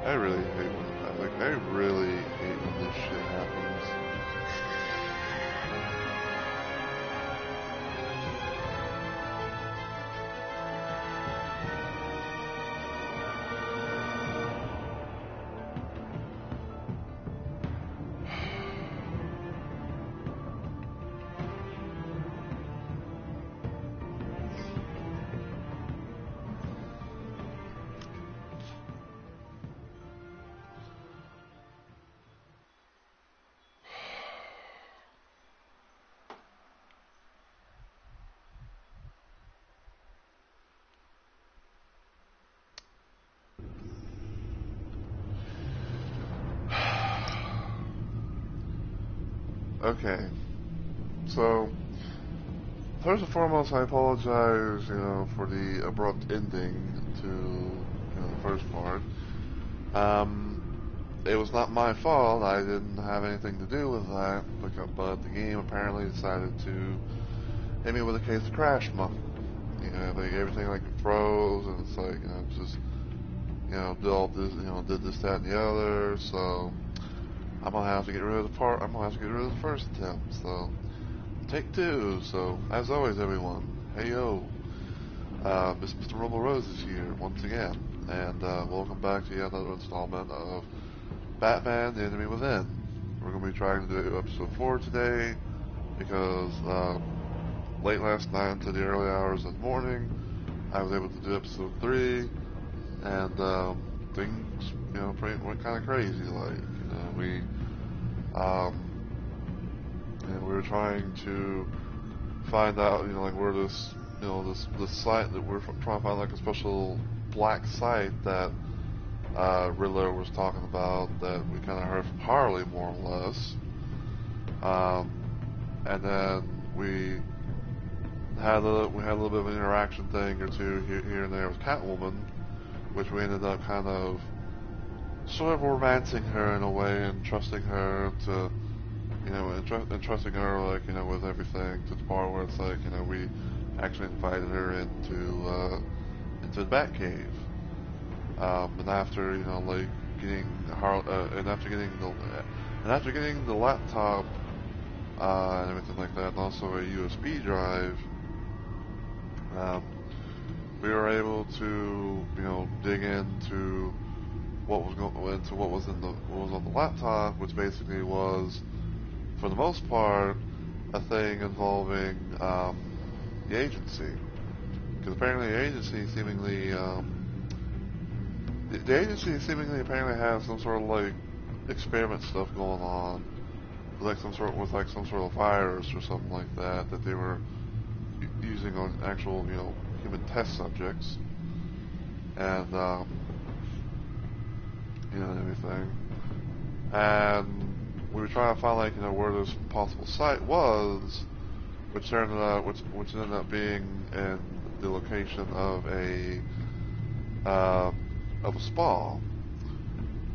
I really hate I really hate when this shit happens. Okay, so first and foremost, I apologize, for the abrupt ending to, the first part. It was not my fault. I didn't have anything to do with that, but the game apparently decided to hit me with a case of crash monk. Like everything like froze, and it's like, just, did all this, did this, that, and the other. So I'm gonna have to get rid of the part. I'm gonna have to get rid of the first attempt. So take two. So as always, everyone, hey yo, Mr. Rumble Rose is here once again, and welcome back to yet another installment of Batman: The Enemy Within. We're gonna be trying to do episode 4 today because late last night into the early hours of the morning, I was able to do episode 3, and things, went kind of crazy. Like, we were trying to find out, like where this, this site that we're trying to find, like a special black site that Riddler was talking about that we kind of heard from Harley more or less. And then we had a little bit of an interaction thing or two here and there with Catwoman, which we ended up kind of sort of romancing her in a way and trusting her to, and trusting her, like, with everything, to the part where it's like, we actually invited her into the Batcave. And after, like getting and after getting the laptop and everything like that, and also a USB drive, we were able to, dig into what was on the laptop, which basically was, for the most part, a thing involving the agency. Because apparently the agency seemingly apparently has some sort of like experiment stuff going on, like some sort of virus or something like that they were using on actual, human test subjects, and and everything. And we were trying to find, like, where this possible site was, which ended up being in the location of a spa.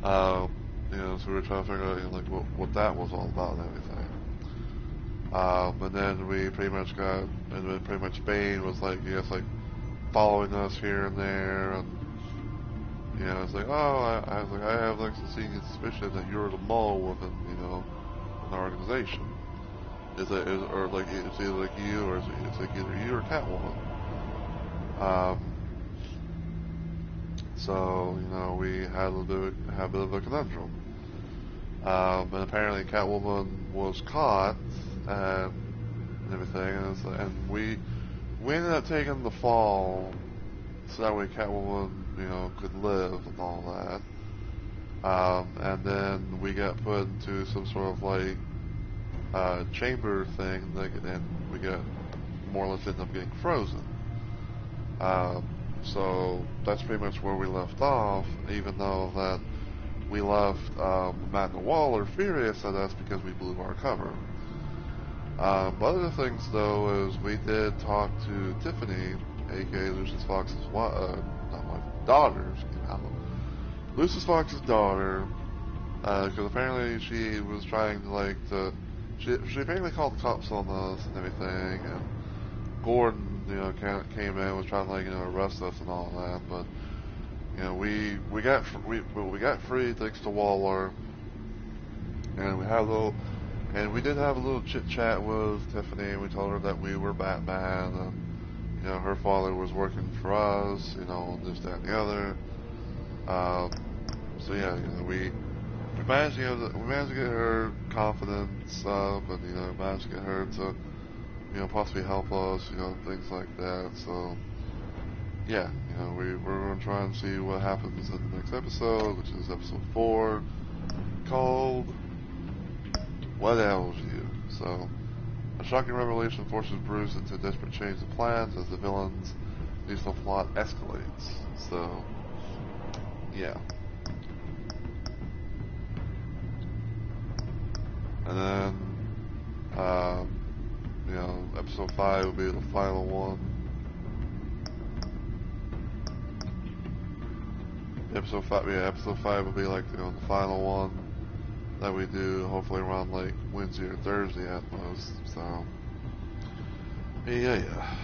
So we were trying to figure out, like, what that was all about and everything. And then pretty much Bane was like, like following us here and there, and it's like, oh, I was like, I have like some sneaking suspicion that you're the mole within, an organization. Or like it's either like you, or it's like either you or Catwoman. So we had a bit of a conundrum. And apparently Catwoman was caught and everything, and we ended up taking the fall so that way Catwoman, could live and all that. And then we got put into some sort of like chamber thing, like, and we got more or less ended up getting frozen. So that's pretty much where we left off, even though that we left Matt and Wall are furious at us because we blew our cover. One of the things, though, is we did talk to Tiffany, aka Lucius Fox's daughter, Lucius Fox's daughter, because apparently she was trying to she apparently called the cops on us and everything, and Gordon, came in, was trying to arrest us and all that, but we got free thanks to Waller, and we did have a little chit chat with Tiffany. We told her that we were Batman, and her father was working for us, this, that, and the other. So yeah, we managed, we managed to get her confidence up, and managed to get her to possibly help us, things like that. So yeah, we're gonna try and see what happens in the next episode, which is episode 4, called What Ails You? So, a shocking revelation forces Bruce into a desperate change of plans as the villain's lethal plot escalates. So, yeah. And then, episode 5 will be the final one. Episode 5 will be like, the final one that we do, hopefully around like Wednesday or Thursday at most. So, yeah.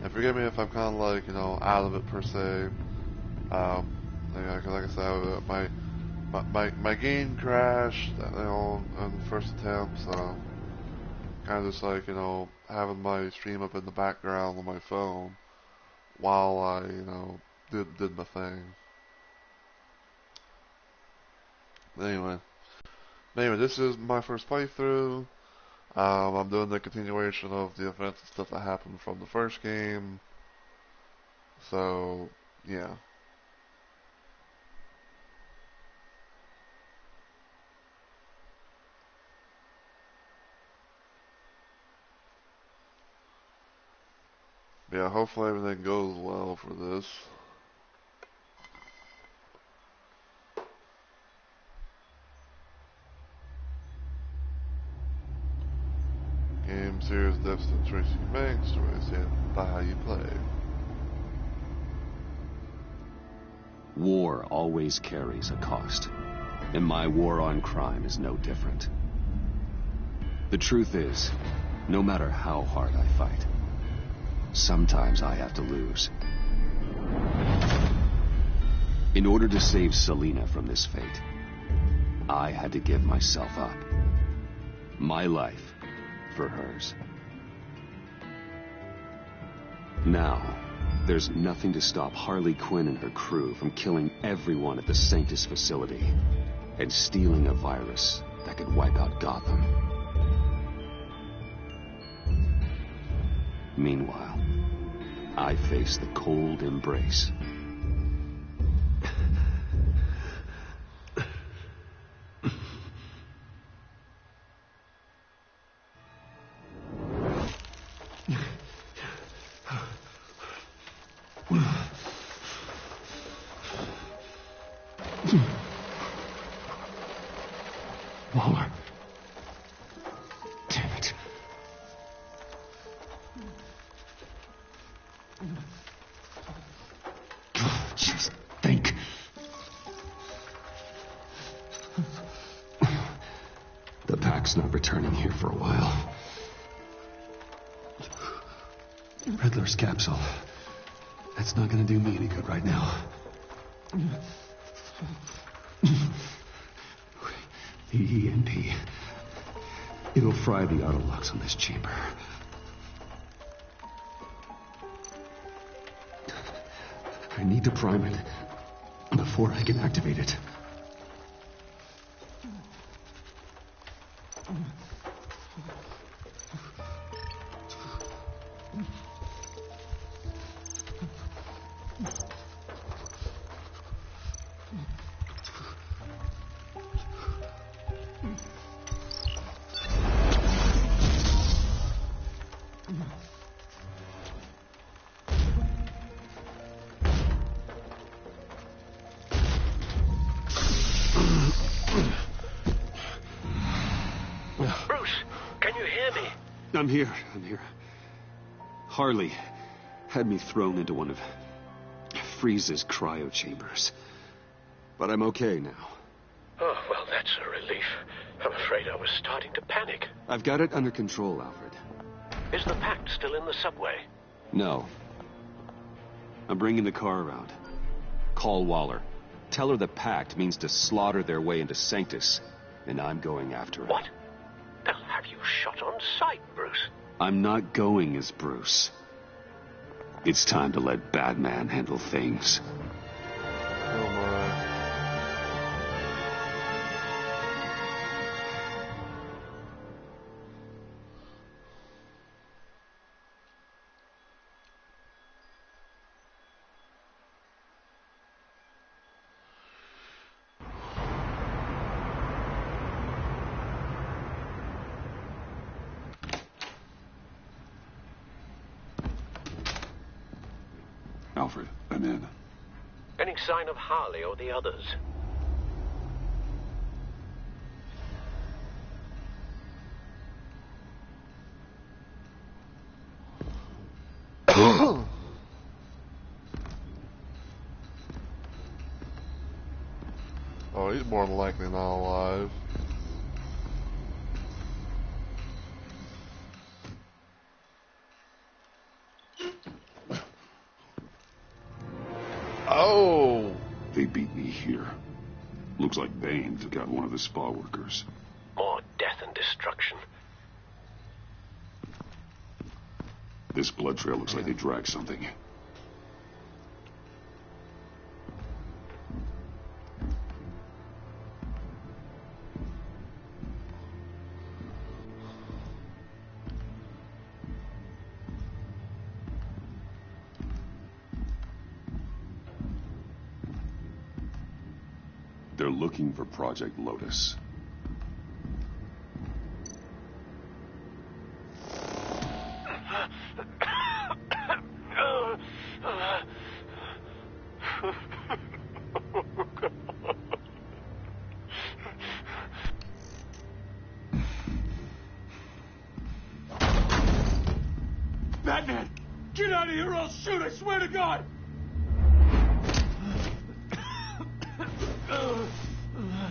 And forgive me if I'm kind of like, out of it per se. Like I said, my game crashed, on the first attempt, so kind of just like, having my stream up in the background on my phone while I, did my thing. Anyway, this is my first playthrough. I'm doing the continuation of the events and stuff that happened from the first game. So, yeah. Yeah, hopefully everything goes well for this. Game series depths and Tracy Banks, stories hit by how you play. War always carries a cost, and my war on crime is no different. The truth is, no matter how hard I fight, sometimes I have to lose. In order to save Selina from this fate, I had to give myself up. My life for hers. Now, there's nothing to stop Harley Quinn and her crew from killing everyone at the Sanctus facility and stealing a virus that could wipe out Gotham. Meanwhile, I face the cold embrace. Waller. Damn it. Just think. The pack's not returning here for a while. Riddler's capsule. That's not gonna do me any good right now. The EMP. It'll fry the auto locks on this chamber. I need to prime it before I can activate it. I'm here. Harley had me thrown into one of Freeze's cryo chambers. But I'm okay now. Oh, well, that's a relief. I'm afraid I was starting to panic. I've got it under control, Alfred. Is the Pact still in the subway? No. I'm bringing the car around. Call Waller. Tell her the Pact means to slaughter their way into Sanctus, and I'm going after it. What? They'll have you shot on sight, Bruce. I'm not going as Bruce. It's time to let Batman handle things. Oh my. Alfred, I'm in. Any sign of Harley or the others? Oh, he's more than likely not alive. Oh! They beat me here. Looks like Bane took out one of the spa workers. More death and destruction. This blood trail looks like they dragged something. They're looking for Project Lotus. Batman! Get out of here or I'll shoot, I swear to God!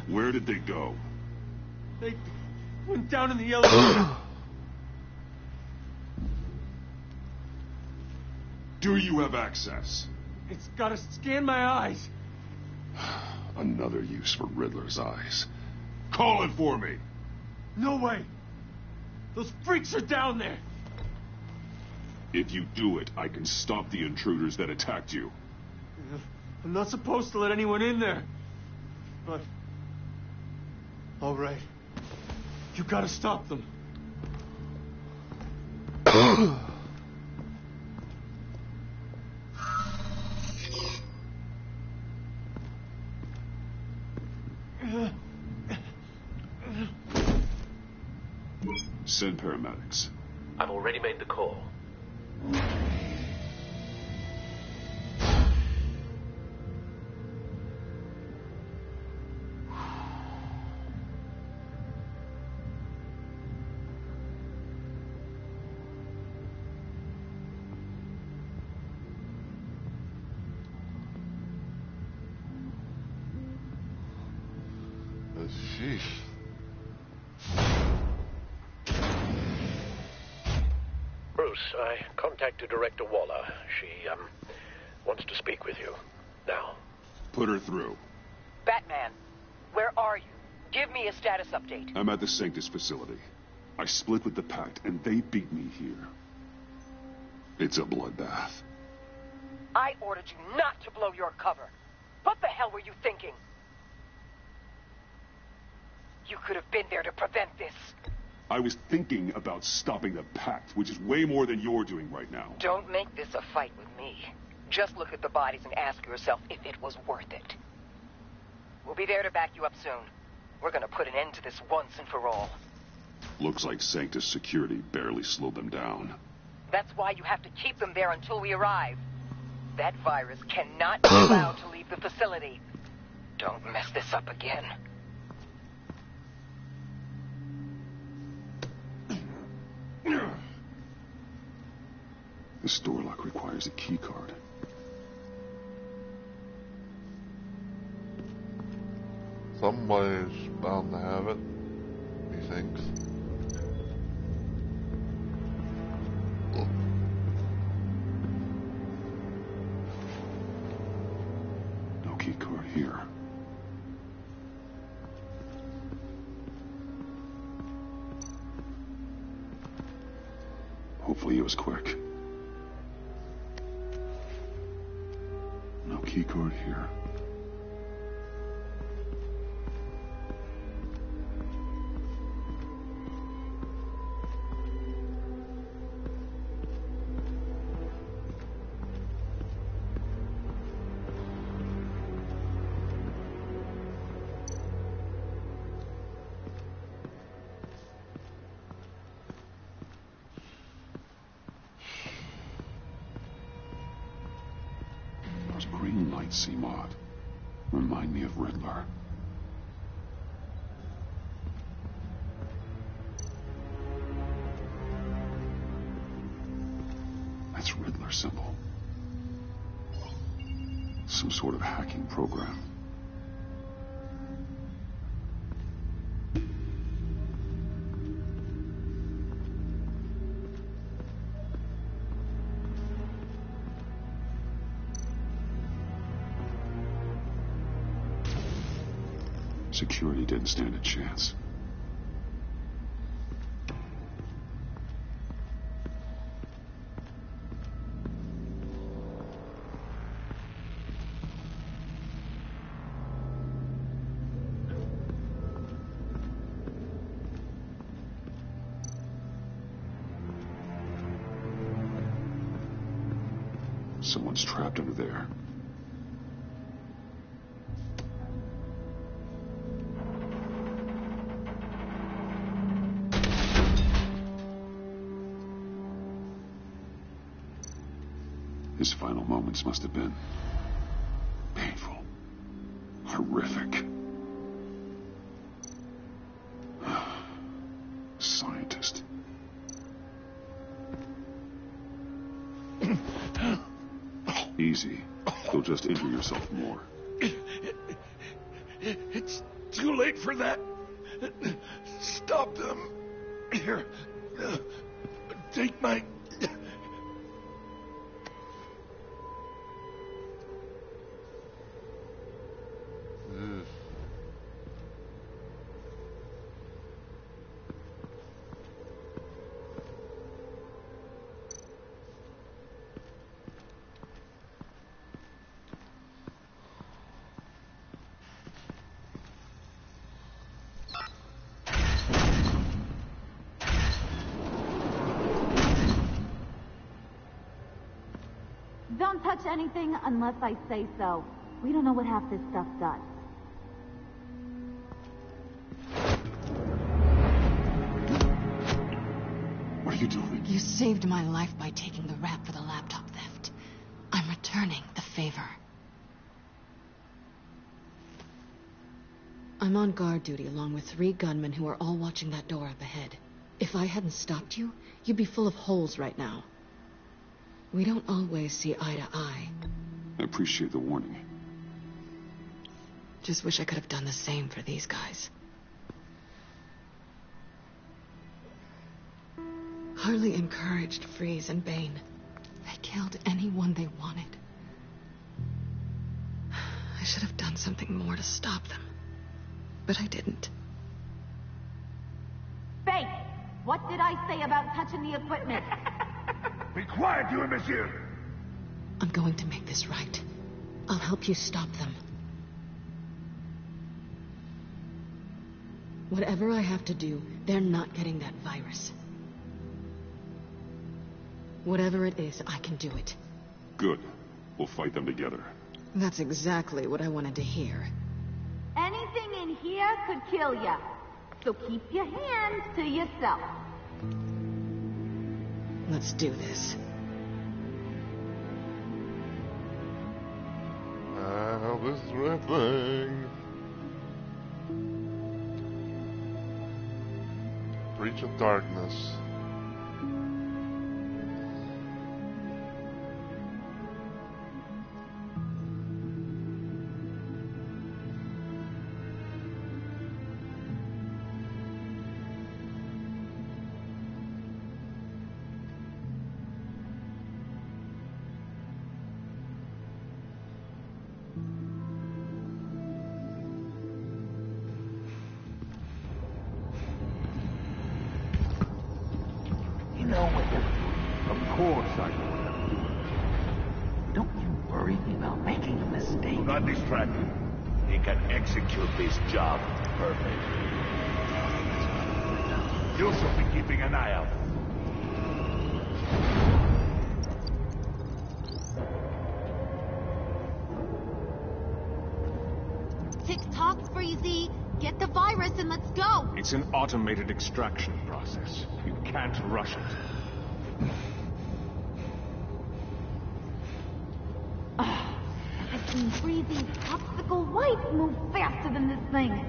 Where did they go? They went down in the elevator. Do you have access? It's gotta scan my eyes. Another use for Riddler's eyes. Call it for me! No way. Those freaks are down there. If you do it, I can stop the intruders that attacked you. I'm not supposed to let anyone in there. But... all right. You gotta stop them. Send paramedics. I've already made the call. Sheesh. Bruce, I contacted Director Waller. She, wants to speak with you. Now. Put her through. Batman, where are you? Give me a status update. I'm at the Sanctus facility. I split with the Pact, and they beat me here. It's a bloodbath. I ordered you not to blow your cover. What the hell were you thinking? You could have been there to prevent this. I was thinking about stopping the Pact, which is way more than you're doing right now. Don't make this a fight with me. Just look at the bodies and ask yourself if it was worth it. We'll be there to back you up soon. We're gonna put an end to this once and for all. Looks like Sanctus security barely slowed them down. That's why you have to keep them there until we arrive. That virus cannot be allowed to leave the facility. Don't mess this up again. This door lock requires a key card. Somebody's bound to have it, he thinks. No key card here. Hopefully it was quick. No key card here. Those green lights seem odd. Remind me of Riddler. That's Riddler's symbol. Some sort of hacking program. Security didn't stand a chance. Someone's trapped under there. His final moments must have been painful, horrific. Scientist. Easy. You'll just injure yourself more. It's too late for that. Stop them. Here. Take my... Don't touch anything unless I say so. We don't know what half this stuff does. What are you doing? You saved my life by taking the rap for the laptop theft. I'm returning the favor. I'm on guard duty along with 3 gunmen who are all watching that door up ahead. If I hadn't stopped you, you'd be full of holes right now. We don't always see eye to eye. I appreciate the warning. Just wish I could have done the same for these guys. Harley encouraged Freeze and Bane. They killed anyone they wanted. I should have done something more to stop them. But I didn't. Fake! What did I say about touching the equipment? Be quiet, you imbecile! I'm going to make this right. I'll help you stop them. Whatever I have to do, they're not getting that virus. Whatever it is, I can do it. Good. We'll fight them together. That's exactly what I wanted to hear. Anything in here could kill ya. So keep your hands to yourself. Let's do this. Now this red thing. Breach of darkness. I know what I'm doing. Don't you worry about making a mistake. Do not distract him. He can execute this job perfectly. You should be keeping an eye out. Tick-tock, Freezy. Get the virus and let's go. It's an automated extraction process. You can't rush it. I've seen Freezy's popsicle wife move faster than this thing.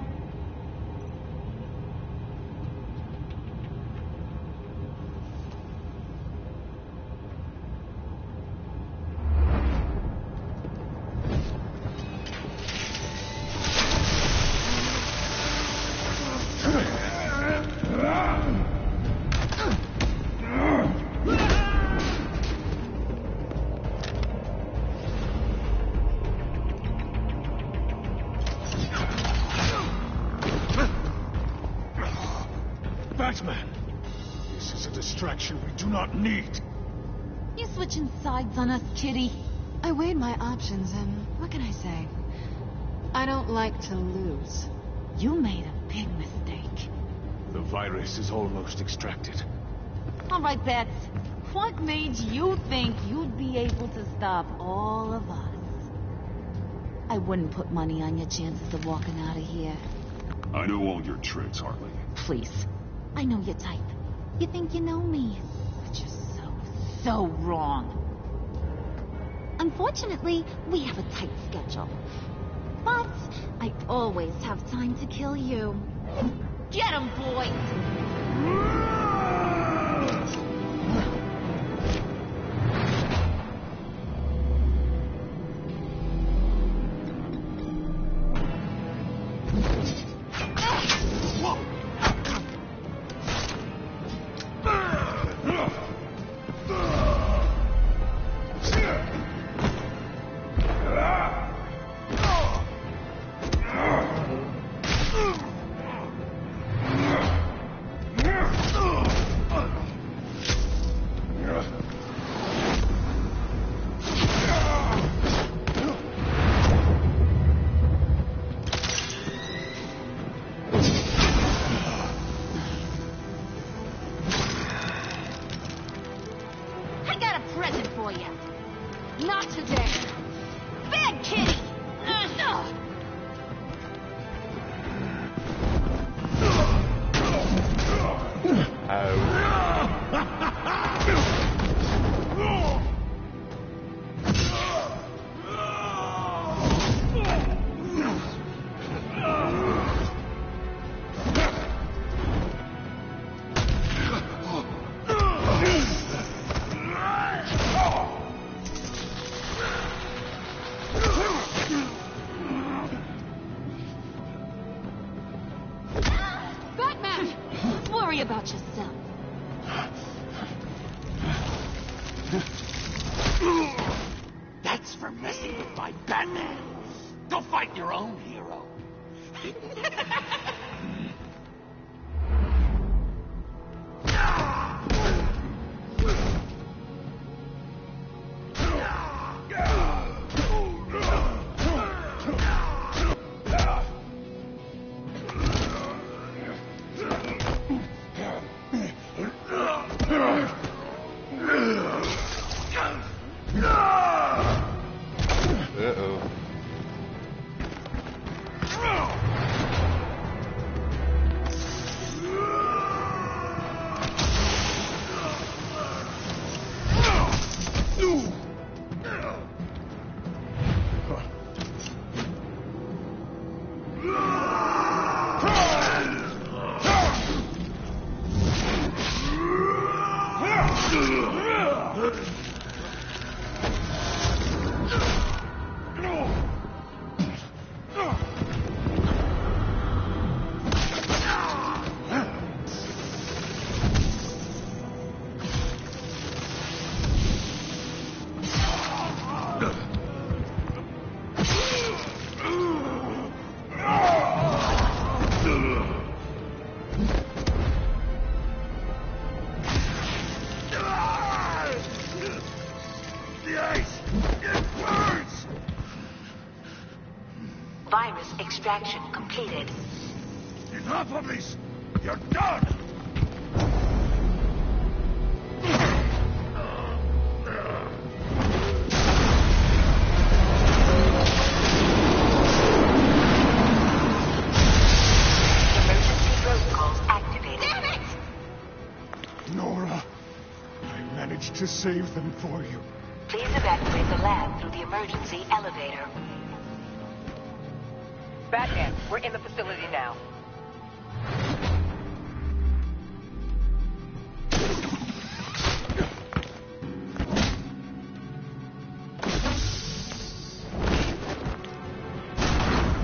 Batman! This is a distraction we do not need. You switching sides on us, kitty? I weighed my options, and what can I say? I don't like to lose. You made a big mistake. The virus is almost extracted. All right, Bets. What made you think you'd be able to stop all of us? I wouldn't put money on your chances of walking out of here. I know all your tricks, Harley. Please. I know your type. You think you know me. But you're so wrong. Unfortunately, we have a tight schedule. But I always have time to kill you. Get 'em, boys! Not today. Bad kitty! Worry about yourself. That's for messing with my Batman. Go fight your own hero. extraction completed. Enough of this! You're done! Emergency protocols activated. Damn it! Nora, I managed to save them for you. Please evacuate the lab through the emergency elevator. Batman, we're in the facility now.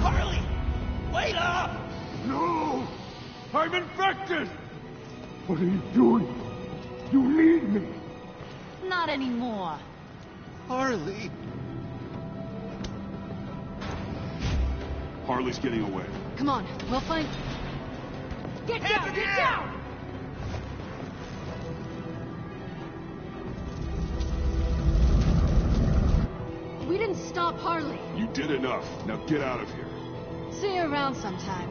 Harley! Wait up! No! I'm infected! What are you doing? You need me! Not anymore. Harley. Harley's getting away. Come on, we'll find... Get down! Get down! We didn't stop Harley. You did enough. Now get out of here. See you around sometime.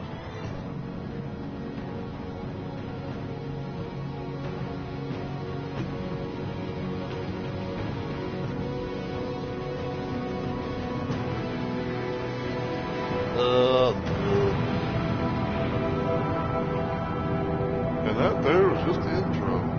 And that there was just the intro.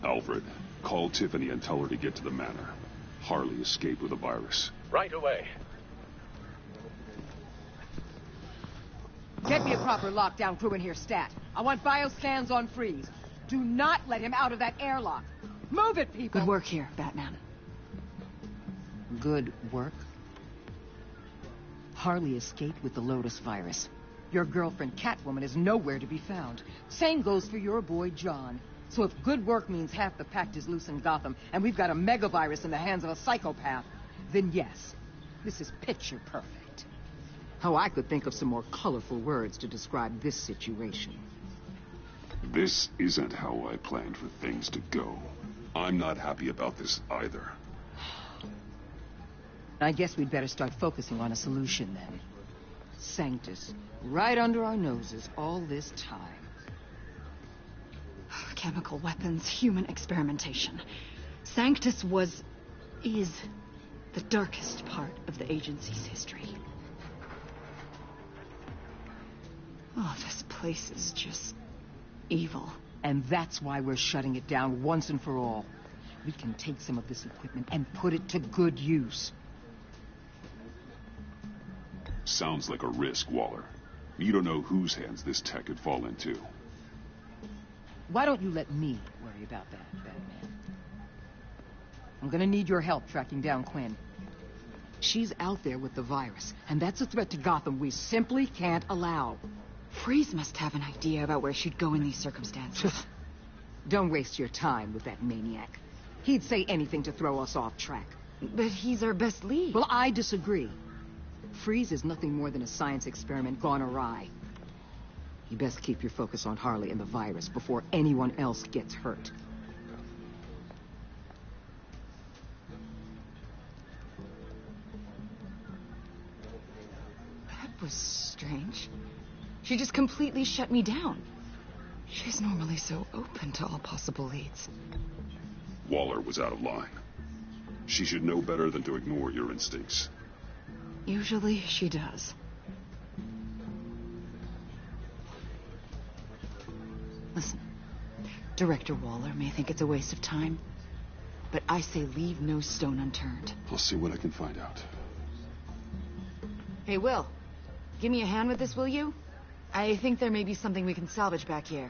Alfred, call Tiffany and tell her to get to the manor. Harley escaped with a virus. Right away. Get me a proper lockdown crew in here, stat. I want bioscans on freeze. Do not let him out of that airlock. Move it, people! Good work here, Batman. Good work? Harley escaped with the Lotus virus. Your girlfriend, Catwoman, is nowhere to be found. Same goes for your boy, John. So if good work means half the pact is loose in Gotham, and we've got a megavirus in the hands of a psychopath, then yes, this is picture perfect. Oh, I could think of some more colorful words to describe this situation. This isn't how I planned for things to go. I'm not happy about this either. I guess we'd better start focusing on a solution then. Sanctus, right under our noses all this time. Chemical weapons, human experimentation. Sanctus is the darkest part of the agency's history. Oh, this place is just evil. And that's why we're shutting it down once and for all. We can take some of this equipment and put it to good use. Sounds like a risk, Waller. You don't know whose hands this tech could fall into. Why don't you let me worry about that, Batman? I'm gonna need your help tracking down Quinn. She's out there with the virus, and that's a threat to Gotham we simply can't allow. Freeze must have an idea about where she'd go in these circumstances. Don't waste your time with that maniac. He'd say anything to throw us off track. But he's our best lead. Well, I disagree. Freeze is nothing more than a science experiment gone awry. You best keep your focus on Harley and the virus before anyone else gets hurt. That was strange. She just completely shut me down. She's normally so open to all possible leads. Waller was out of line. She should know better than to ignore your instincts. Usually she does. Listen, Director Waller may think it's a waste of time, but I say leave no stone unturned. I'll see what I can find out. Hey, Will, give me a hand with this, will you? I think there may be something we can salvage back here.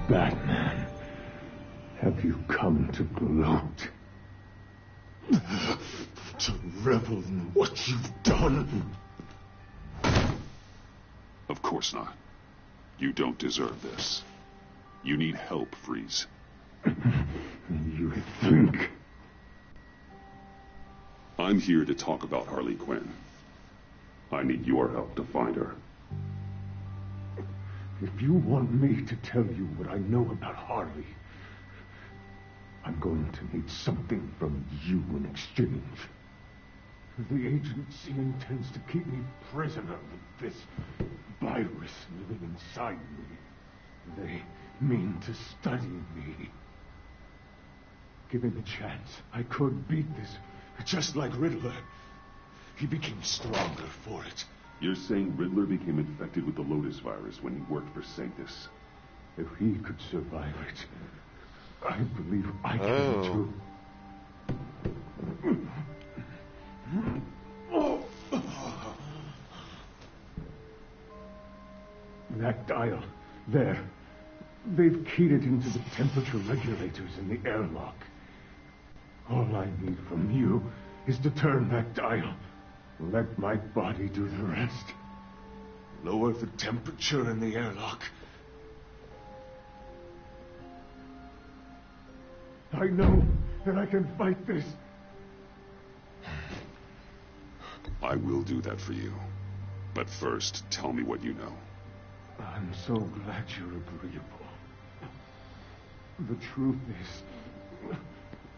Batman, have you come to gloat? To revel in what you've done? Of course not. You don't deserve this. You need help, Freeze. You think? I'm here to talk about Harley Quinn. I need your help to find her. If you want me to tell you what I know about Harley, I'm going to need something from you in exchange. The agency intends to keep me prisoner with this virus living inside me. They mean to study me. Given a chance, I could beat this, just like Riddler. He became stronger for it. You're saying Riddler became infected with the Lotus virus when he worked for Sanctus? If he could survive it, I believe I can too. That dial, there. They've keyed it into the temperature regulators in the airlock. All I need from you is to turn that dial. Let my body do the rest. Lower the temperature in the airlock. I know that I can fight this. I will do that for you. But first, tell me what you know. I'm so glad you're agreeable. The truth is,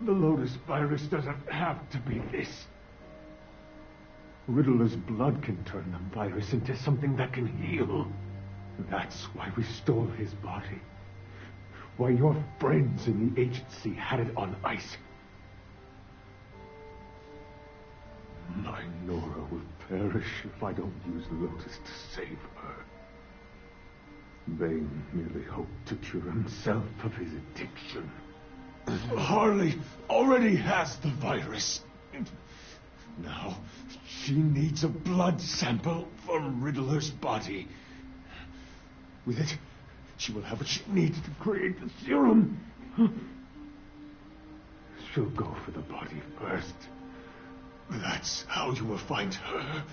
the Lotus virus doesn't have to be this. Riddler's blood can turn the virus into something that can heal. That's why we stole his body. Why your friends in the agency had it on ice. My Nora will perish if I don't use Lotus to save her. Bane merely hoped to cure himself of his addiction. Harley already has the virus. Now, she needs a blood sample from Riddler's body. With it, she will have what she needs to create the serum. She'll go for the body first. That's how you will find her.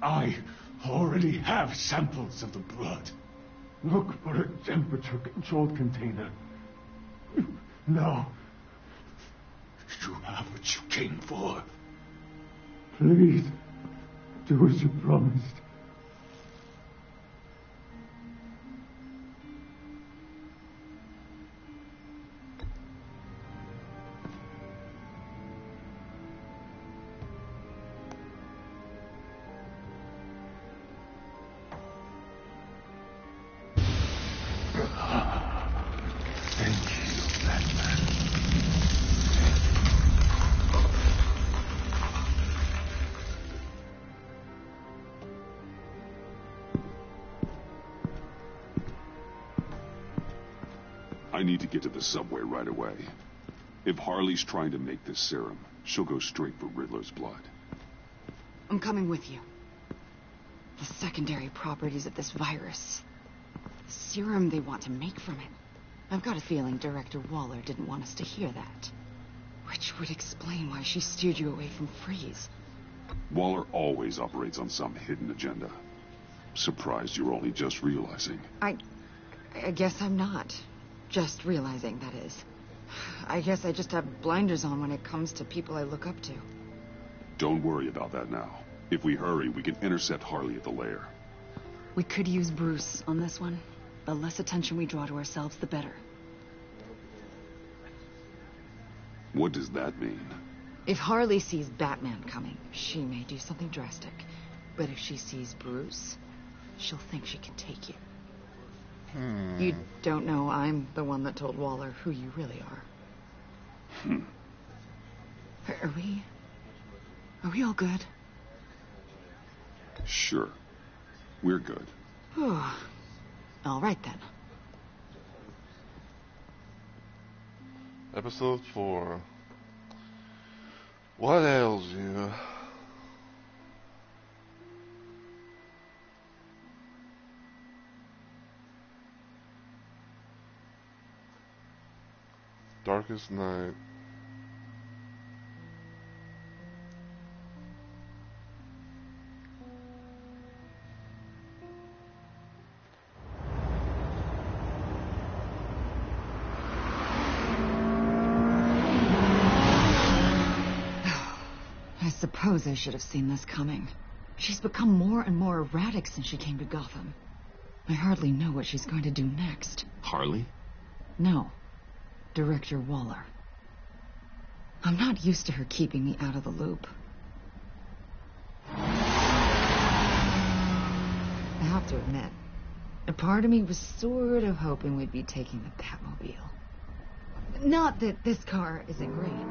I already have samples of the blood. Look for a temperature-controlled container. Now, you have what you came for. Please, do as you promised. Thank you, Batman. I need to get to the subway right away. If Harley's trying to make this serum, she'll go straight for Riddler's blood. I'm coming with you. The secondary properties of this virus. The serum they want to make from it. I've got a feeling Director Waller didn't want us to hear that. Which would explain why she steered you away from Freeze. Waller always operates on some hidden agenda. Surprised you're only just realizing. I guess I'm not. Just realizing, that is. I guess I just have blinders on when it comes to people I look up to. Don't worry about that now. If we hurry, we can intercept Harley at the lair. We could use Bruce on this one. The less attention we draw to ourselves, the better. What does that mean? If Harley sees Batman coming, she may do something drastic. But if she sees Bruce, she'll think she can take you. You don't know I'm the one that told Waller who you really are. Are we all good? Sure. We're good. All right, then. Episode 4. What ails you? Darkest night. I suppose I should have seen this coming. She's become more and more erratic since she came to Gotham. I hardly know what she's going to do next. Harley? No. Director Waller. I'm not used to her keeping me out of the loop. I have to admit, a part of me was sort of hoping we'd be taking the Batmobile. Not that this car isn't great.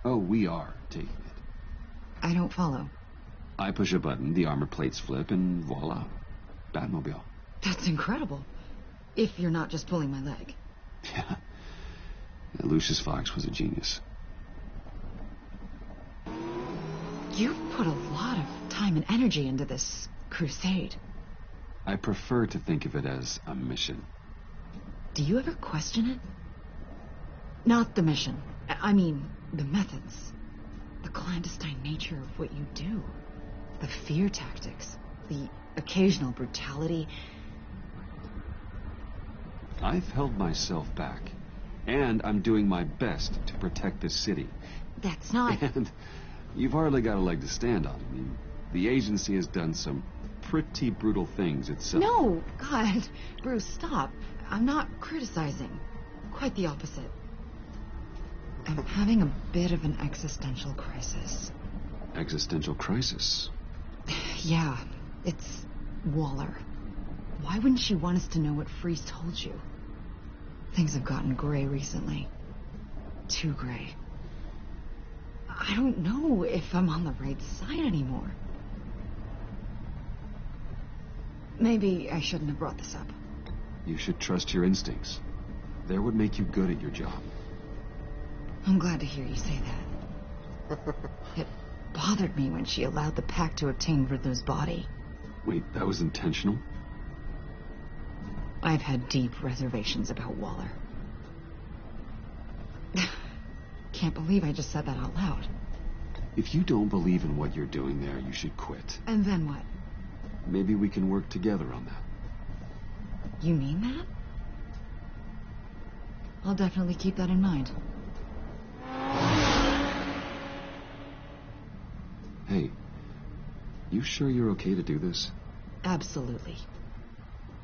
Oh, we are taking it. I don't follow. I push a button, the armor plates flip, and voila. Batmobile. That's incredible. If you're not just pulling my leg. Yeah. Lucius Fox was a genius. You put a lot of time and energy into this crusade. I prefer to think of it as a mission. Do you ever question it? Not the mission. I mean, the methods. The clandestine nature of what you do. The fear tactics. The occasional brutality. I've held myself back. And I'm doing my best to protect this city. That's not... And you've hardly got a leg to stand on. I mean, the agency has done some pretty brutal things itself. No, God. Bruce, stop. I'm not criticizing. Quite the opposite. I'm having a bit of an existential crisis. Existential crisis? Yeah, it's Waller. Why wouldn't she want us to know what Freeze told you? Things have gotten gray recently. Too gray. I don't know if I'm on the right side anymore. Maybe I shouldn't have brought this up. You should trust your instincts. They're what make you good at your job. I'm glad to hear you say that. It bothered me when she allowed the pack to obtain Riddler's body. Wait, that was intentional? I've had deep reservations about Waller. Can't believe I just said that out loud. If you don't believe in what you're doing there, you should quit. And then what? Maybe we can work together on that. You mean that? I'll definitely keep that in mind. Hey, you sure you're okay to do this? Absolutely.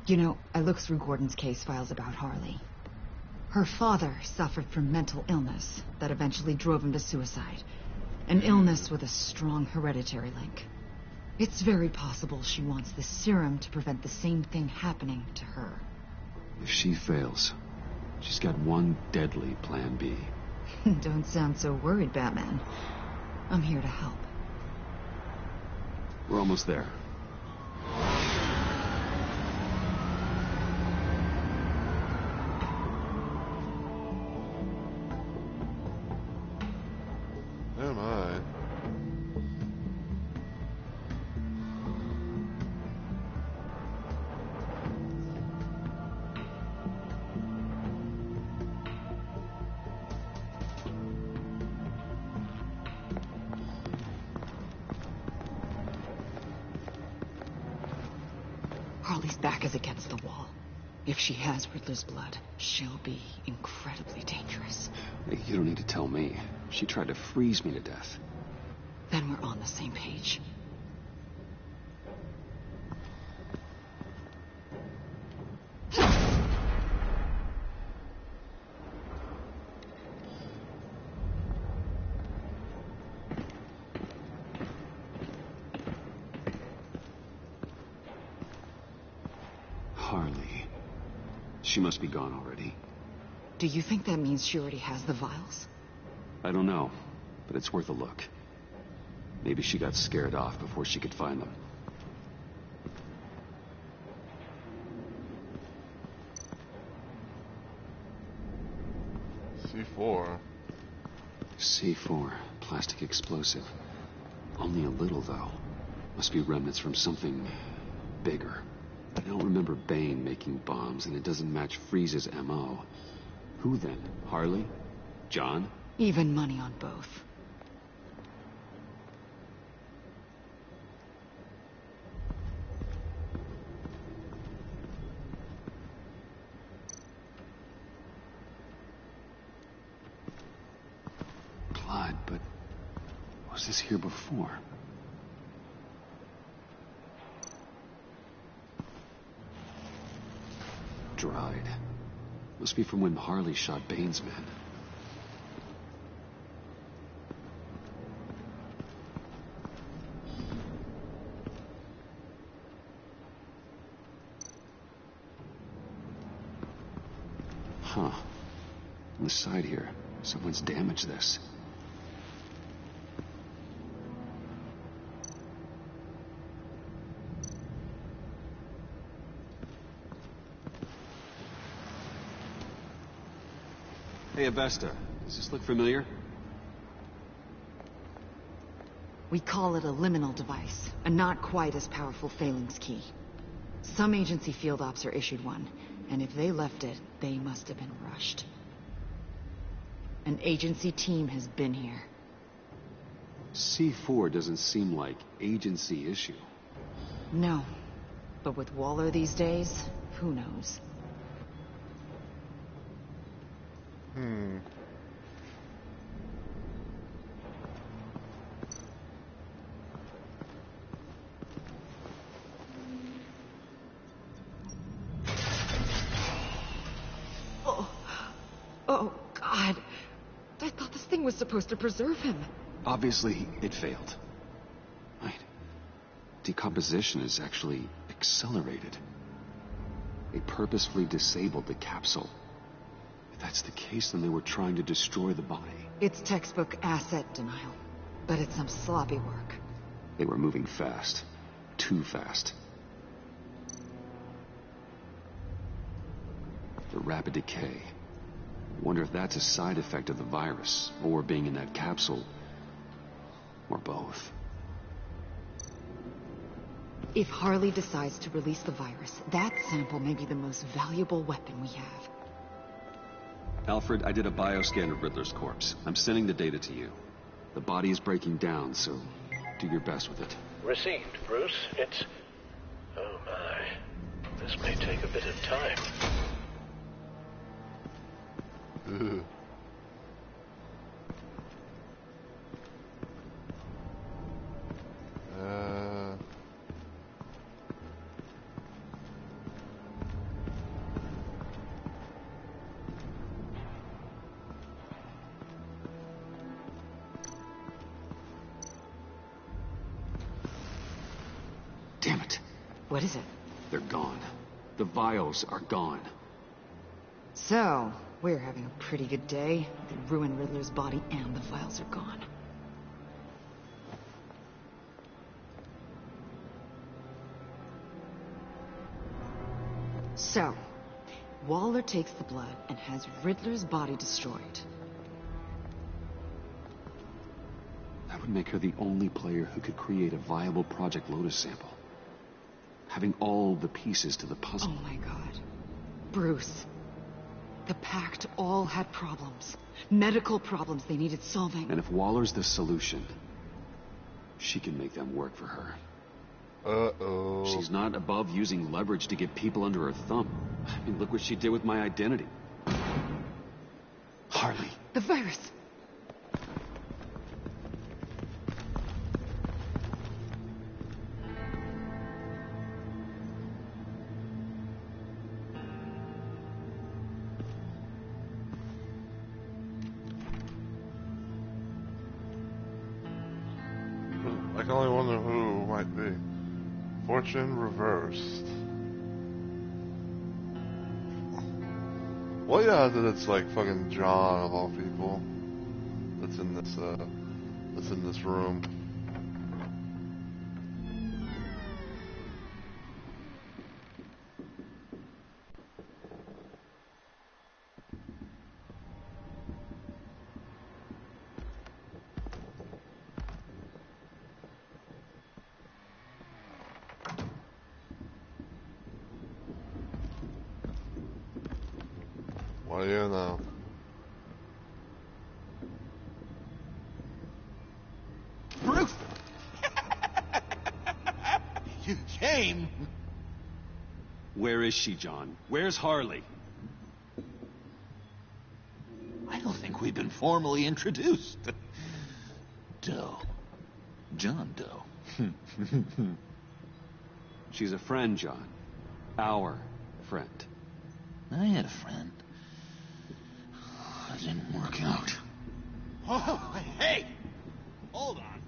You know, I looked through Gordon's case files about Harley. Her father suffered from mental illness that eventually drove him to suicide. An illness with a strong hereditary link. It's very possible she wants the serum to prevent the same thing happening to her. If she fails, she's got one deadly plan B. Don't sound so worried, Batman. I'm here to help. We're almost there. Am I? Harley's back is against the wall. If she has Riddler's blood, she'll be incredibly dangerous. You don't need to tell me. She tried to freeze me to death. Then we're on the same page. Harley. She must be gone already. Do you think that means she already has the vials? I don't know, but it's worth a look. Maybe she got scared off before she could find them. C4. C4, plastic explosive. Only a little, though. Must be remnants from something bigger. I don't remember Bane making bombs, and it doesn't match Freeze's M.O. Who then? Harley? John? Even money on both. Blood, but was this here before? Dried. Must be from when Harley shot Bane's men. Huh. On the side here, someone's damaged this. Hey, Avesta, does this look familiar? We call it a liminal device, a not quite as powerful phalanx key. Some agency field ops are issued one, and if they left it, they must have been rushed. An agency team has been here. C4 doesn't seem like agency issue. No, but with Waller these days, who knows? Oh, God. I thought this thing was supposed to preserve him. Obviously, it failed. Right. Decomposition is actually accelerated. They purposefully disabled the capsule. If that's the case, then they were trying to destroy the body. It's textbook asset denial, but it's some sloppy work. They were moving fast. Too fast. The rapid decay. Wonder if that's a side effect of the virus, or being in that capsule, or both. If Harley decides to release the virus, that sample may be the most valuable weapon we have. Alfred, I did a bioscan of Riddler's corpse. I'm sending the data to you. The body is breaking down, so do your best with it. Received, Bruce. It's... Oh, my. This may take a bit of time. Ugh. Damn it. What is it? They're gone. The vials are gone. So, we're having a pretty good day. They ruined Riddler's body and the vials are gone. So, Waller takes the blood and has Riddler's body destroyed. That would make her the only player who could create a viable Project Lotus sample. Having all the pieces to the puzzle. Oh my God. Bruce. The Pact all had problems. Medical problems they needed solving. And if Waller's the solution, she can make them work for her. Uh-oh. She's not above using leverage to get people under her thumb. I mean, look what she did with my identity. Harley. The virus. I can only wonder who it might be. Fortune reversed. Well, yeah, that it's like fucking John of all people that's in this room. What do you know? Bruce! You came? Where is she, John? Where's Harley? I don't think we've been formally introduced. Doe. John Doe. She's a friend, John. Our friend. I had a friend. It didn't work out. Oh, hey! Hold on.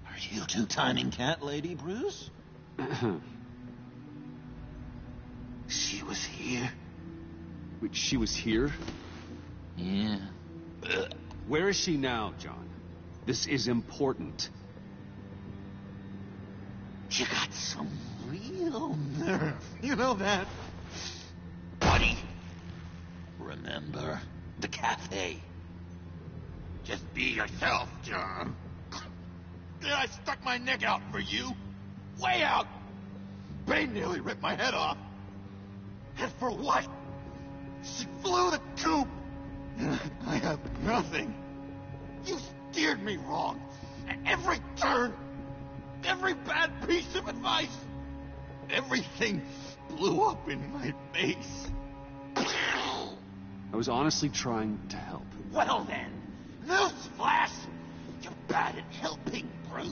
Are you two-timing cat lady, Bruce? She was here. Wait, she was here? Yeah. Where is she now, John? This is important. You got some real nerve. You know that? Buddy. Remember the cafe? Just be yourself, John. I stuck my neck out for you. Way out. Bane nearly ripped my head off. And for what? She flew the coop. I have nothing. You steered me wrong. At every turn. Every bad piece of advice. Everything blew up in my face. I was honestly trying to help. Well then, newsflash! You're bad at helping, Bruce.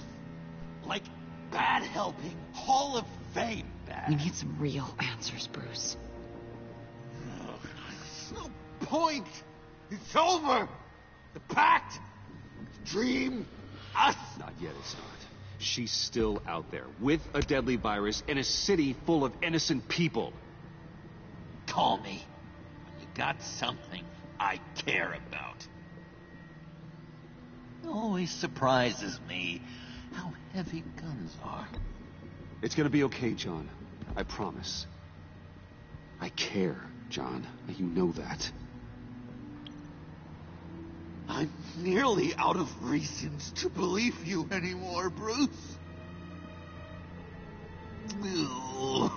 Like bad helping, Hall of Fame bad. We need some real answers, Bruce. No point. It's over. The pact, the dream, us. Not yet, it's not. She's still out there, with a deadly virus in a city full of innocent people. Call me when you got something I care about. It always surprises me how heavy guns are. It's gonna be okay, John. I promise. I care, John. You know that. I'm nearly out of reasons to believe you anymore, Bruce. Ugh.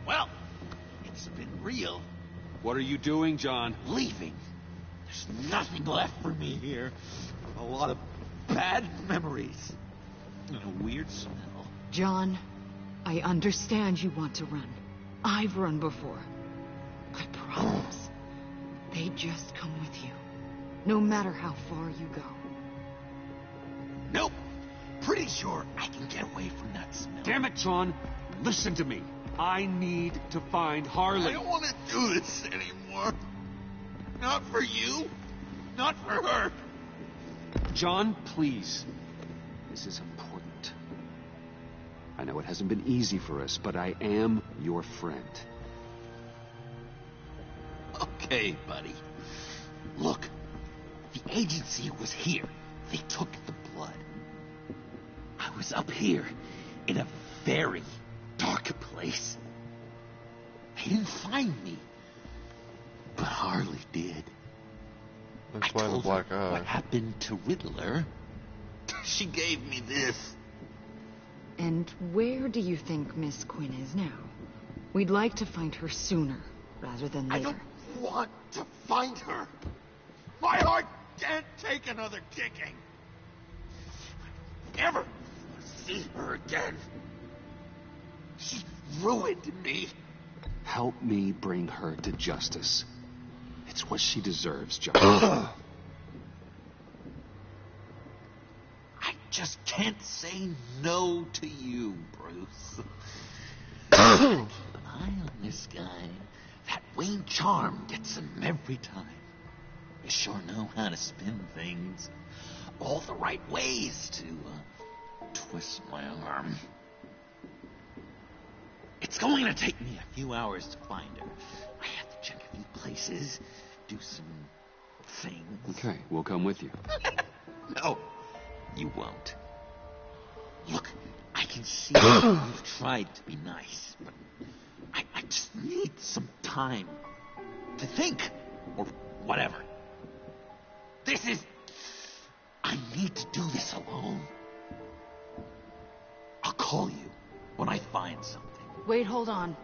Well, it's been real. What are you doing, John? Leaving. There's nothing left for me here. A lot of bad memories. And a weird smell. John, I understand you want to run. I've run before. I promise. They just come with you. No matter how far you go. Nope. Pretty sure I can get away from that smell. Damn it, John. Listen to me. I need to find Harley. I don't want to do this anymore. Not for you. Not for her. John, please. This is important. I know it hasn't been easy for us, but I am your friend. Okay, buddy. Look, the agency was here. They took the blood. I was up here in a very dark place. They didn't find me, but Harley did. That's I why the told black her eye. what happened to Riddler. She gave me this. And where do you think Miss Quinn is now? We'd like to find her sooner rather than I later. don't want to find her. My heart can't take another kicking. Never see her again. She ruined me. Help me bring her to justice. It's what she deserves, John. I just can't say no to you, Bruce. Keep an eye on this guy. That Wayne charm gets him every time. You sure know how to spin things. All the right ways to twist my arm. It's going to take me a few hours to find her. I have to check a few places, do some things. Okay, we'll come with you. No, you won't. Look, I can see you've tried to be nice, but I just need some time to think, or whatever. I need to do this alone. I'll call you when I find something. Wait, hold on.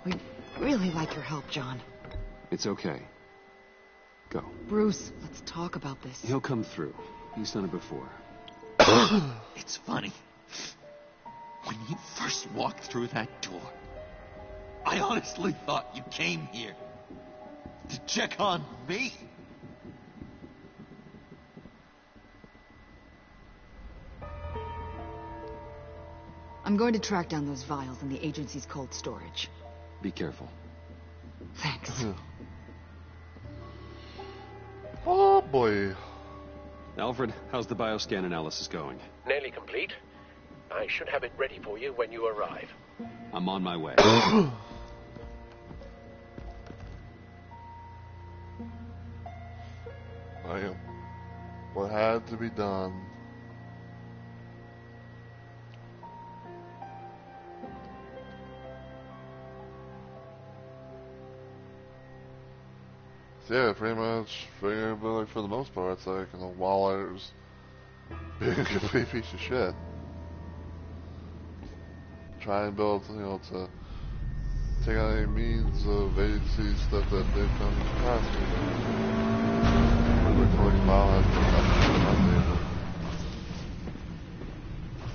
We'd really like your help, John. It's okay. Go. Bruce, let's talk about this. He'll come through. He's done it before. It's funny. When you first walked through that door, I honestly thought you came here to check on me. I'm going to track down those vials in the agency's cold storage. Be careful. Thanks. Oh, boy. Alfred, how's the bioscan analysis going? Nearly complete. I should have it ready for you when you arrive. I'm on my way. I am. What had to be done. Yeah, pretty much. For the most part, it's like Waller's being a complete piece of shit. Try and build, to take out any means of agency stuff that they've done in the past.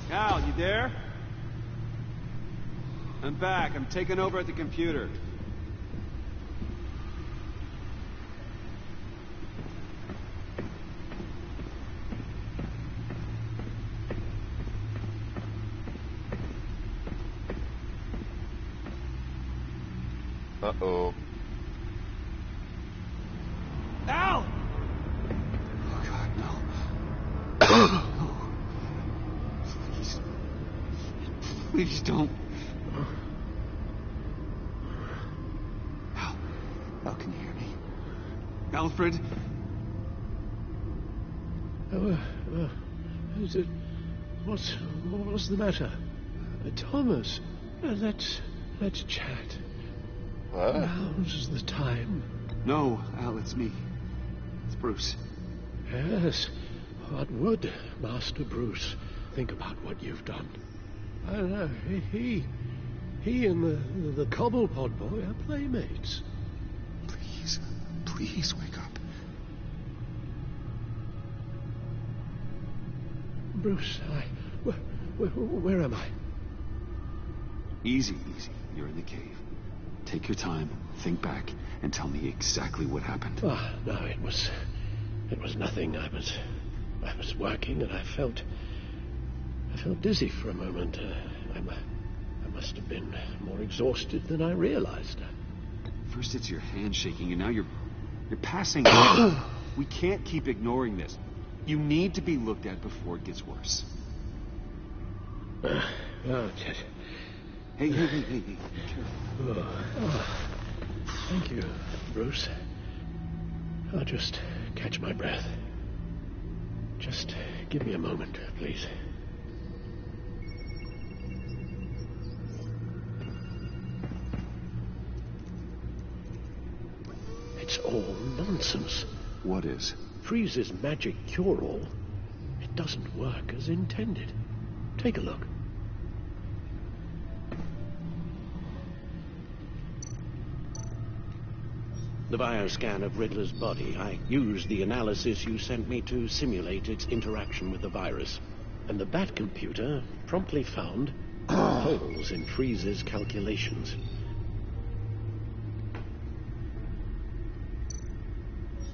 Al, you there? I'm back. I'm taking over at the computer. Uh-oh. Al! Oh, God, no. Please. Please don't. Al, can you hear me? Alfred? Is it... What's the matter? Thomas, let's chat. What? Now's the time. No, Al, it's me. It's Bruce. Yes. What would Master Bruce think about what you've done? I don't know. He and the Cobblepot boy are playmates. Please wake up. Bruce, where am I? Easy. You're in the cave. Take your time, think back, and tell me exactly what happened. Ah, no, it was nothing. I was working, and I felt dizzy for a moment. I must have been more exhausted than I realized. First it's your hand shaking, and now you're passing out. We can't keep ignoring this. You need to be looked at before it gets worse. Hey, be careful. Thank you, Bruce. I'll just catch my breath. Just give me a moment, please. It's all nonsense. What is? Freeze's magic cure-all. It doesn't work as intended. Take a look. The bioscan of Riddler's body. I used the analysis you sent me to simulate its interaction with the virus. And the Bat computer promptly found holes in Freeze's calculations.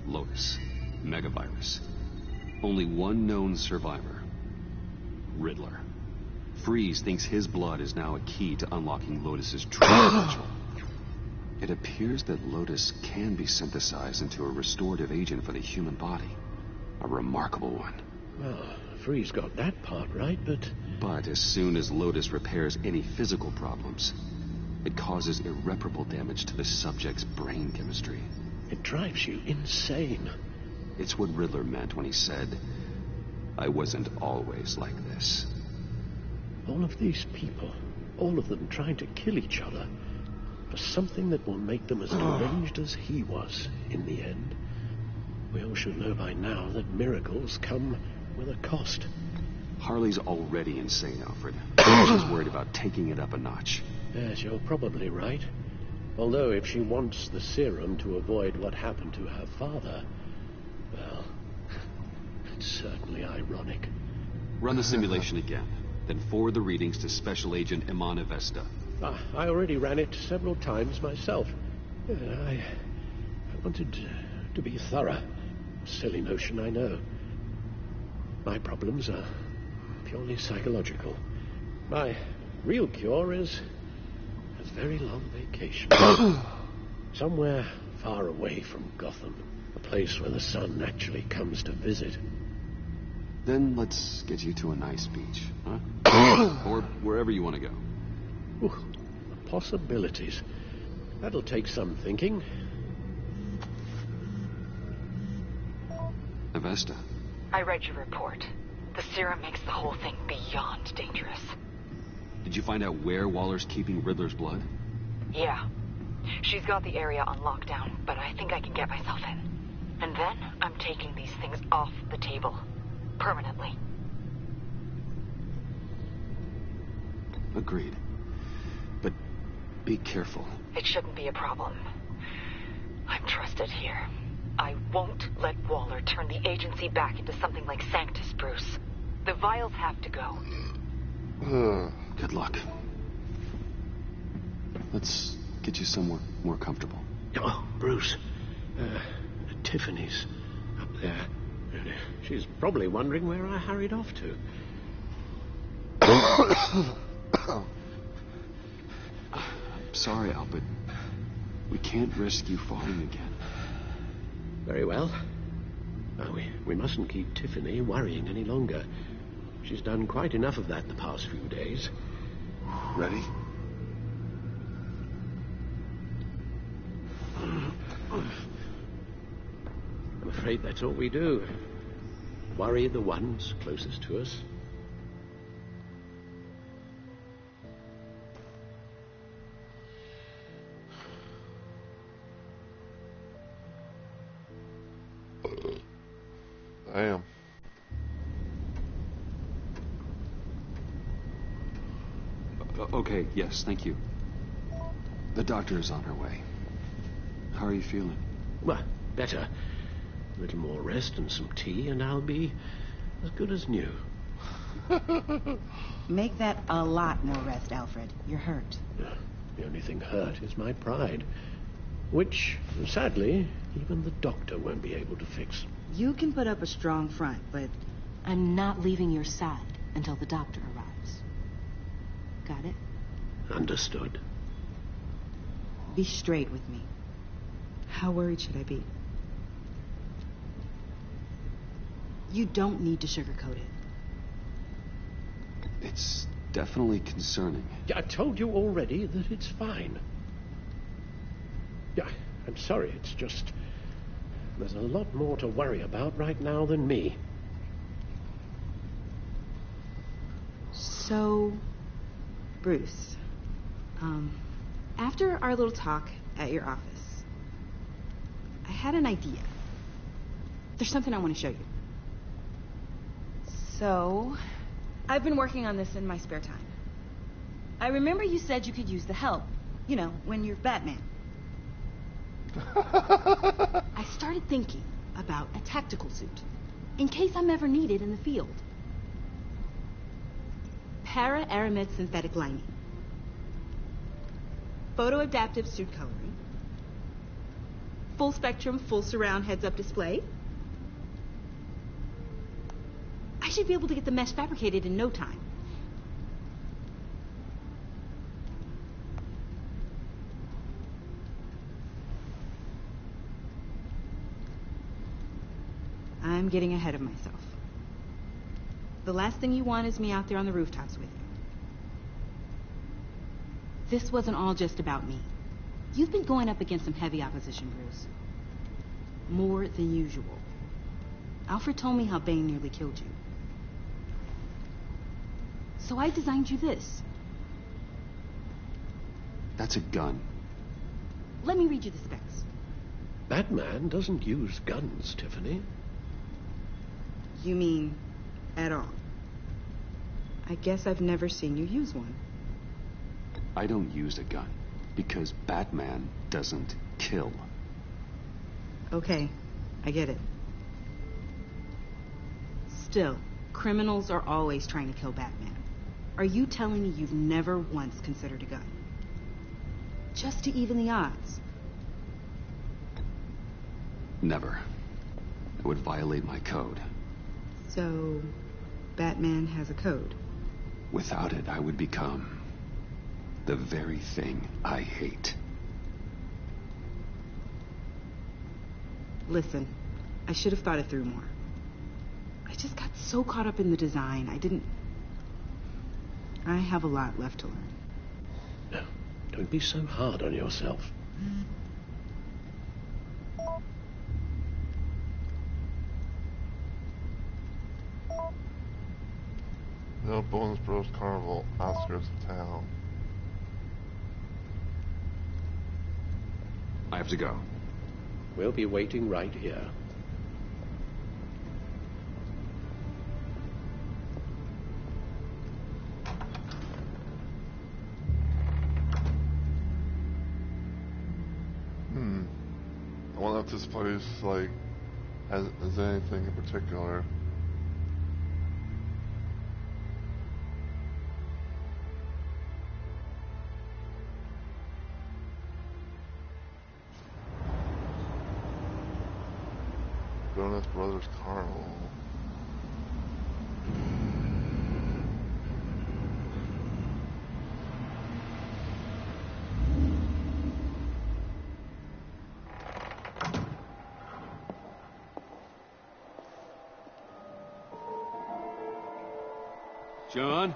Lotus. Megavirus. Only one known survivor. Riddler. Freeze thinks his blood is now a key to unlocking Lotus's true potential. It appears that Lotus can be synthesized into a restorative agent for the human body. A remarkable one. Well, Freeze got that part right, but... But as soon as Lotus repairs any physical problems, It causes irreparable damage to the subject's brain chemistry. It drives you insane. It's what Riddler meant when he said, "I wasn't always like this." All of these people, all of them trying to kill each other for something that will make them as deranged as he was in the end. We all should know by now that miracles come with a cost. Harley's already insane, Alfred. She's worried about taking it up a notch. Yes, you're probably right. Although if she wants the serum to avoid what happened to her father, well, it's certainly ironic. Run the simulation again, then forward the readings to Special Agent Iman Avesta. I already ran it several times myself. I wanted to be thorough. Silly notion, I know. My problems are purely psychological. My real cure is a very long vacation. Somewhere far away from Gotham. A place where the sun actually comes to visit. Then let's get you to a nice beach, huh? Or wherever you want to go. Ooh, possibilities. That'll take some thinking. Avesta. I read your report. The serum makes the whole thing beyond dangerous. Did you find out where Waller's keeping Riddler's blood? Yeah. She's got the area on lockdown, but I think I can get myself in. And then I'm taking these things off the table. Permanently. Agreed. But be careful. It shouldn't be a problem. I'm trusted here. I won't let Waller turn the agency back into something like Sanctus, Bruce. The vials have to go. Good luck. Let's get you somewhere more comfortable. Oh, Bruce. Tiffany's up there. She's probably wondering where I hurried off to. I'm sorry, Al, but we can't risk you falling again. Very well. We mustn't keep Tiffany worrying any longer. She's done quite enough of that the past few days. Ready? I'm afraid that's all we do. Worry the ones closest to us. I am. Okay, yes, thank you. The doctor is on her way. How are you feeling? Well, better. A little more rest and some tea, and I'll be as good as new. Make that a lot more rest, Alfred. You're hurt. The only thing hurt is my pride, which, sadly, even the doctor won't be able to fix. You can put up a strong front, but I'm not leaving your side until the doctor arrives. Got it? Understood. Be straight with me. How worried should I be? You don't need to sugarcoat it. It's definitely concerning. Yeah, I told you already that it's fine. Yeah, I'm sorry, it's just... There's a lot more to worry about right now than me. So, Bruce, after our little talk at your office, I had an idea. There's something I want to show you. So, I've been working on this in my spare time. I remember you said you could use the help. You know, when you're Batman. I started thinking about a tactical suit, in case I'm ever needed in the field. Para-aramid synthetic lining. Photo-adaptive suit coloring. Full spectrum, full surround heads-up display. I should be able to get the mesh fabricated in no time. I'm getting ahead of myself. The last thing you want is me out there on the rooftops with you. This wasn't all just about me. You've been going up against some heavy opposition, Bruce. More than usual. Alfred told me how Bane nearly killed you. So I designed you this. That's a gun. Let me read you the specs. Batman doesn't use guns, Tiffany. You mean at all? I guess I've never seen you use one. I don't use a gun because Batman doesn't kill. Okay, I get it. Still, criminals are always trying to kill Batman. Are you telling me you've never once considered a gun? Just to even the odds? Never. It would violate my code. So, Batman has a code. Without it, I would become the very thing I hate. Listen, I should have thought it through more. I just got so caught up in the design, I have a lot left to learn. No, don't be so hard on yourself. No Bones Bros Carnival, Oscars Town. I have to go. We'll be waiting right here. I wonder if this place, like, has anything in particular. Jonas Brothers Carnival. John?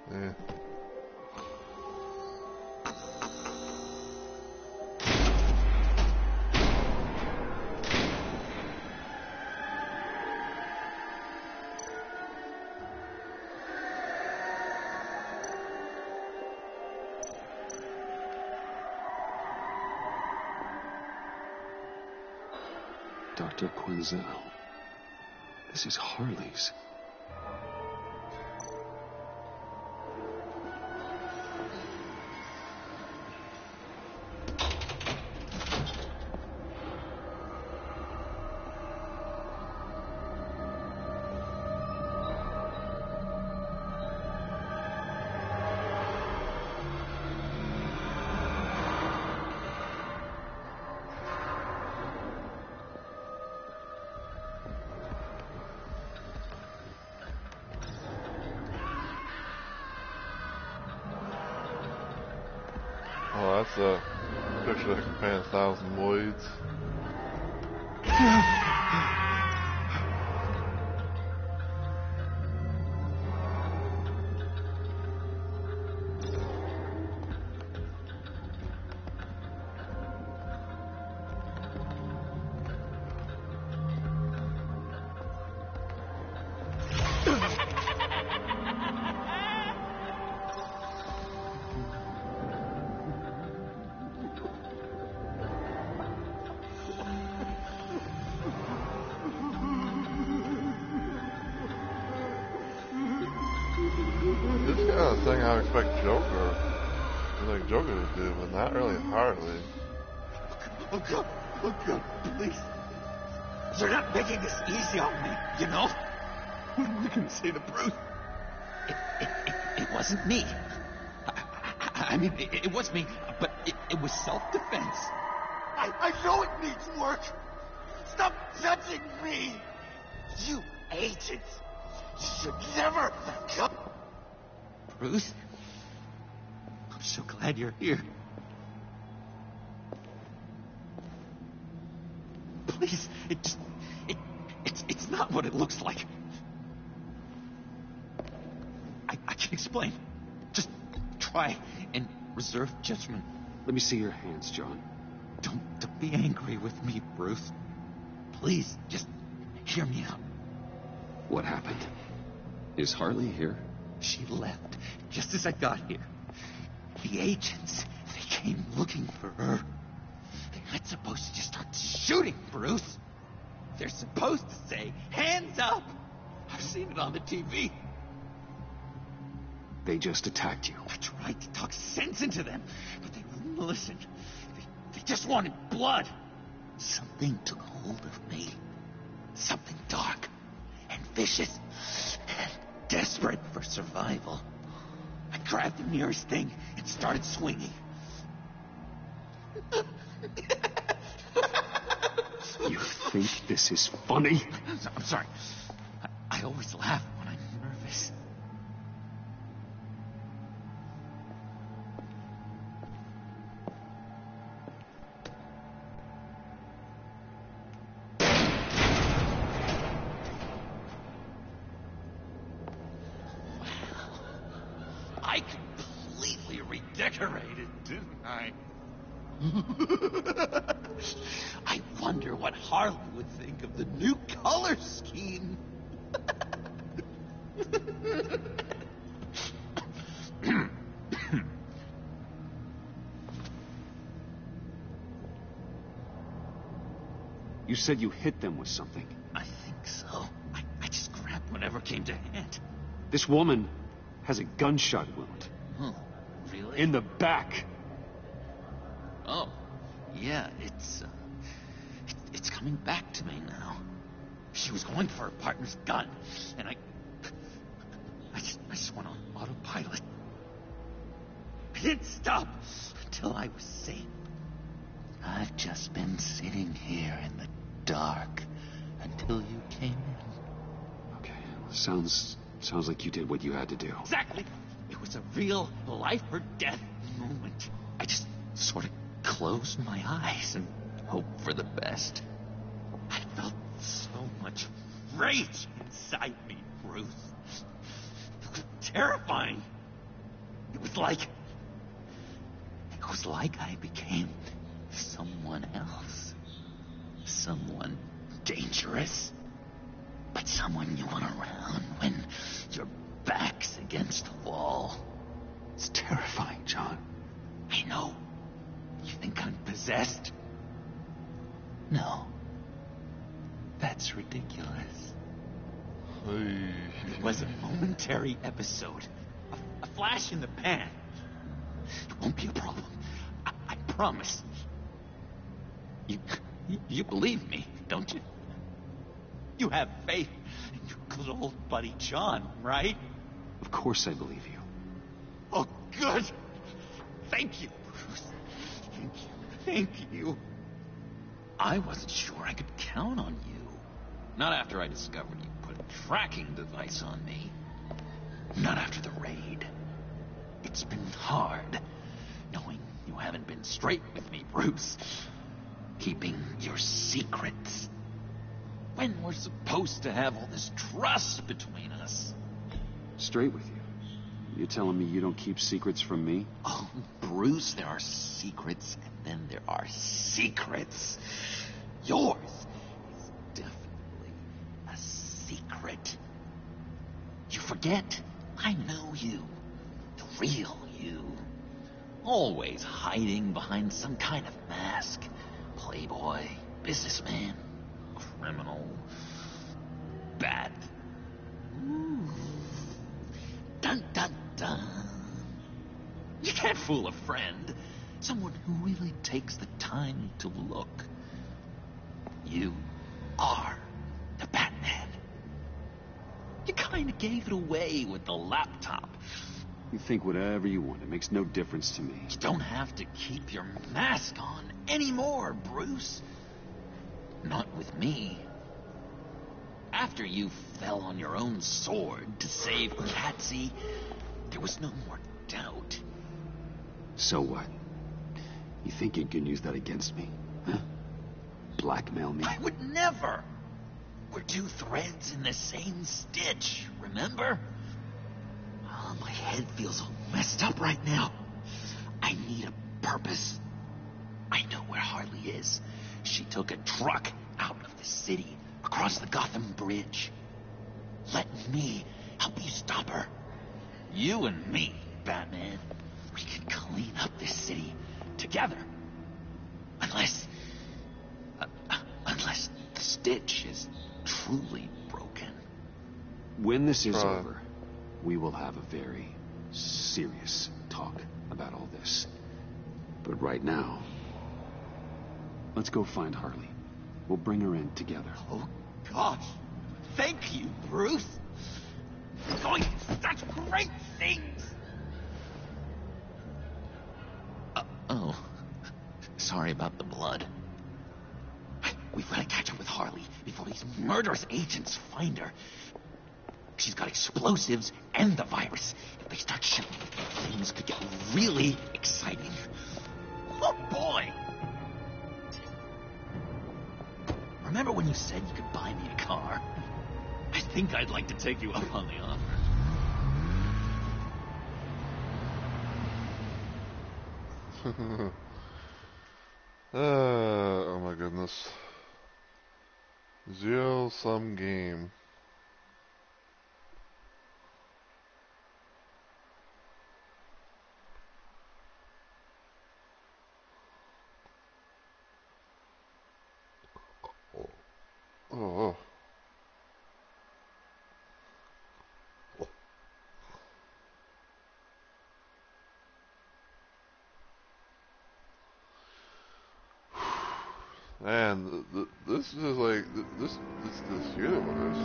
Yeah. Dr. Quinzel. This is Harley's. Oh, that's a picture that can pay 1,000 Lloyds. This kind of thing I expect Joker, like Joker to do, but not really Harley. Oh God, please. You're not making this easy on me, you know? What are we gonna say to Bruce? It wasn't me. I mean, it was me, but it was self-defense. I know it needs work. Stop touching me. You agents should never come. Bruce, I'm so glad you're here. Please, it's not what it looks like. I can explain. Just try and reserve judgment. Let me see your hands, John. Don't be angry with me, Bruce. Please, just hear me out. What happened? Is Harley here? She left just as I got here. The agents, they came looking for her. They're not supposed to just start shooting, Bruce. They're supposed to say, hands up. I've seen it on the TV. They just attacked you. I tried to talk sense into them, but they wouldn't listen. They just wanted blood. Something took hold of me. Something dark and vicious and desperate for survival. I grabbed the nearest thing and started swinging. You think this is funny? I'm sorry. I always laugh when I'm nervous. I completely redecorated, didn't I? I wonder what Harley would think of the new color scheme. You said you hit them with something. I think so. I just grabbed whatever came to hand. This woman has a gunshot wound. Oh, really? In the back. Oh, yeah, it's coming back to me now. She was going for her partner's gun, and I just went on autopilot. I didn't stop until I was safe. I've just been sitting here in the dark until you came in. Okay, sounds like you did what you had to do. Exactly. It was a real life or death moment. I just sort of closed my eyes and hoped for the best. I felt so much rage inside me, Bruce. It was terrifying. It was like I became someone else. Someone dangerous. But someone you want around when your back's against the wall. It's terrifying, John. I know. You think I'm possessed? No. That's ridiculous. It was a momentary episode. A flash in the pan. It won't be a problem. I promise. You believe me, don't you? You have faith in your good old buddy John, right? Of course I believe you. Oh, good. Thank you, Bruce. Thank you. Thank you. I wasn't sure I could count on you. Not after I discovered you put a tracking device on me. Not after the raid. It's been hard, knowing you haven't been straight with me, Bruce. Keeping your secrets. When we're supposed to have all this trust between us. Straight with you? You're telling me you don't keep secrets from me? Oh, Bruce, there are secrets, and then there are secrets. Yours is definitely a secret. You forget. I know you. The real you. Always hiding behind some kind of mask. Playboy, businessman, criminal, bad. Ooh. Dun, dun, dun. You can't fool a friend. Someone who really takes the time to look. You are the Batman. You kind of gave it away with the laptop. You think whatever you want. It makes no difference to me. You don't have to keep your mask on anymore, Bruce. Not with me. After you fell on your own sword to save Catsy, there was no more doubt. So what? You think you can use that against me? Huh? Blackmail me? I would never! We're two threads in the same stitch, remember? Oh, my head feels all messed up right now. I need a purpose. I know where Harley is. She took a truck out of the city, across the Gotham Bridge. Let me help you stop her. You and me, Batman. We can clean up this city together. Unless the stitch is truly broken. When this is over, we will have a very serious talk about all this. But right now, let's go find Harley. We'll bring her in together. Oh, gosh. Thank you, Bruce. You're going to do such great things. Oh. Sorry about the blood. We've got to catch up with Harley before these murderous agents find her. She's got explosives and the virus. If they start shooting, things could get really exciting. Oh, boy! Remember when you said you could buy me a car? I think I'd like to take you up on the offer. Oh my goodness. Zero-sum game. Oh. Man, this is like this universe.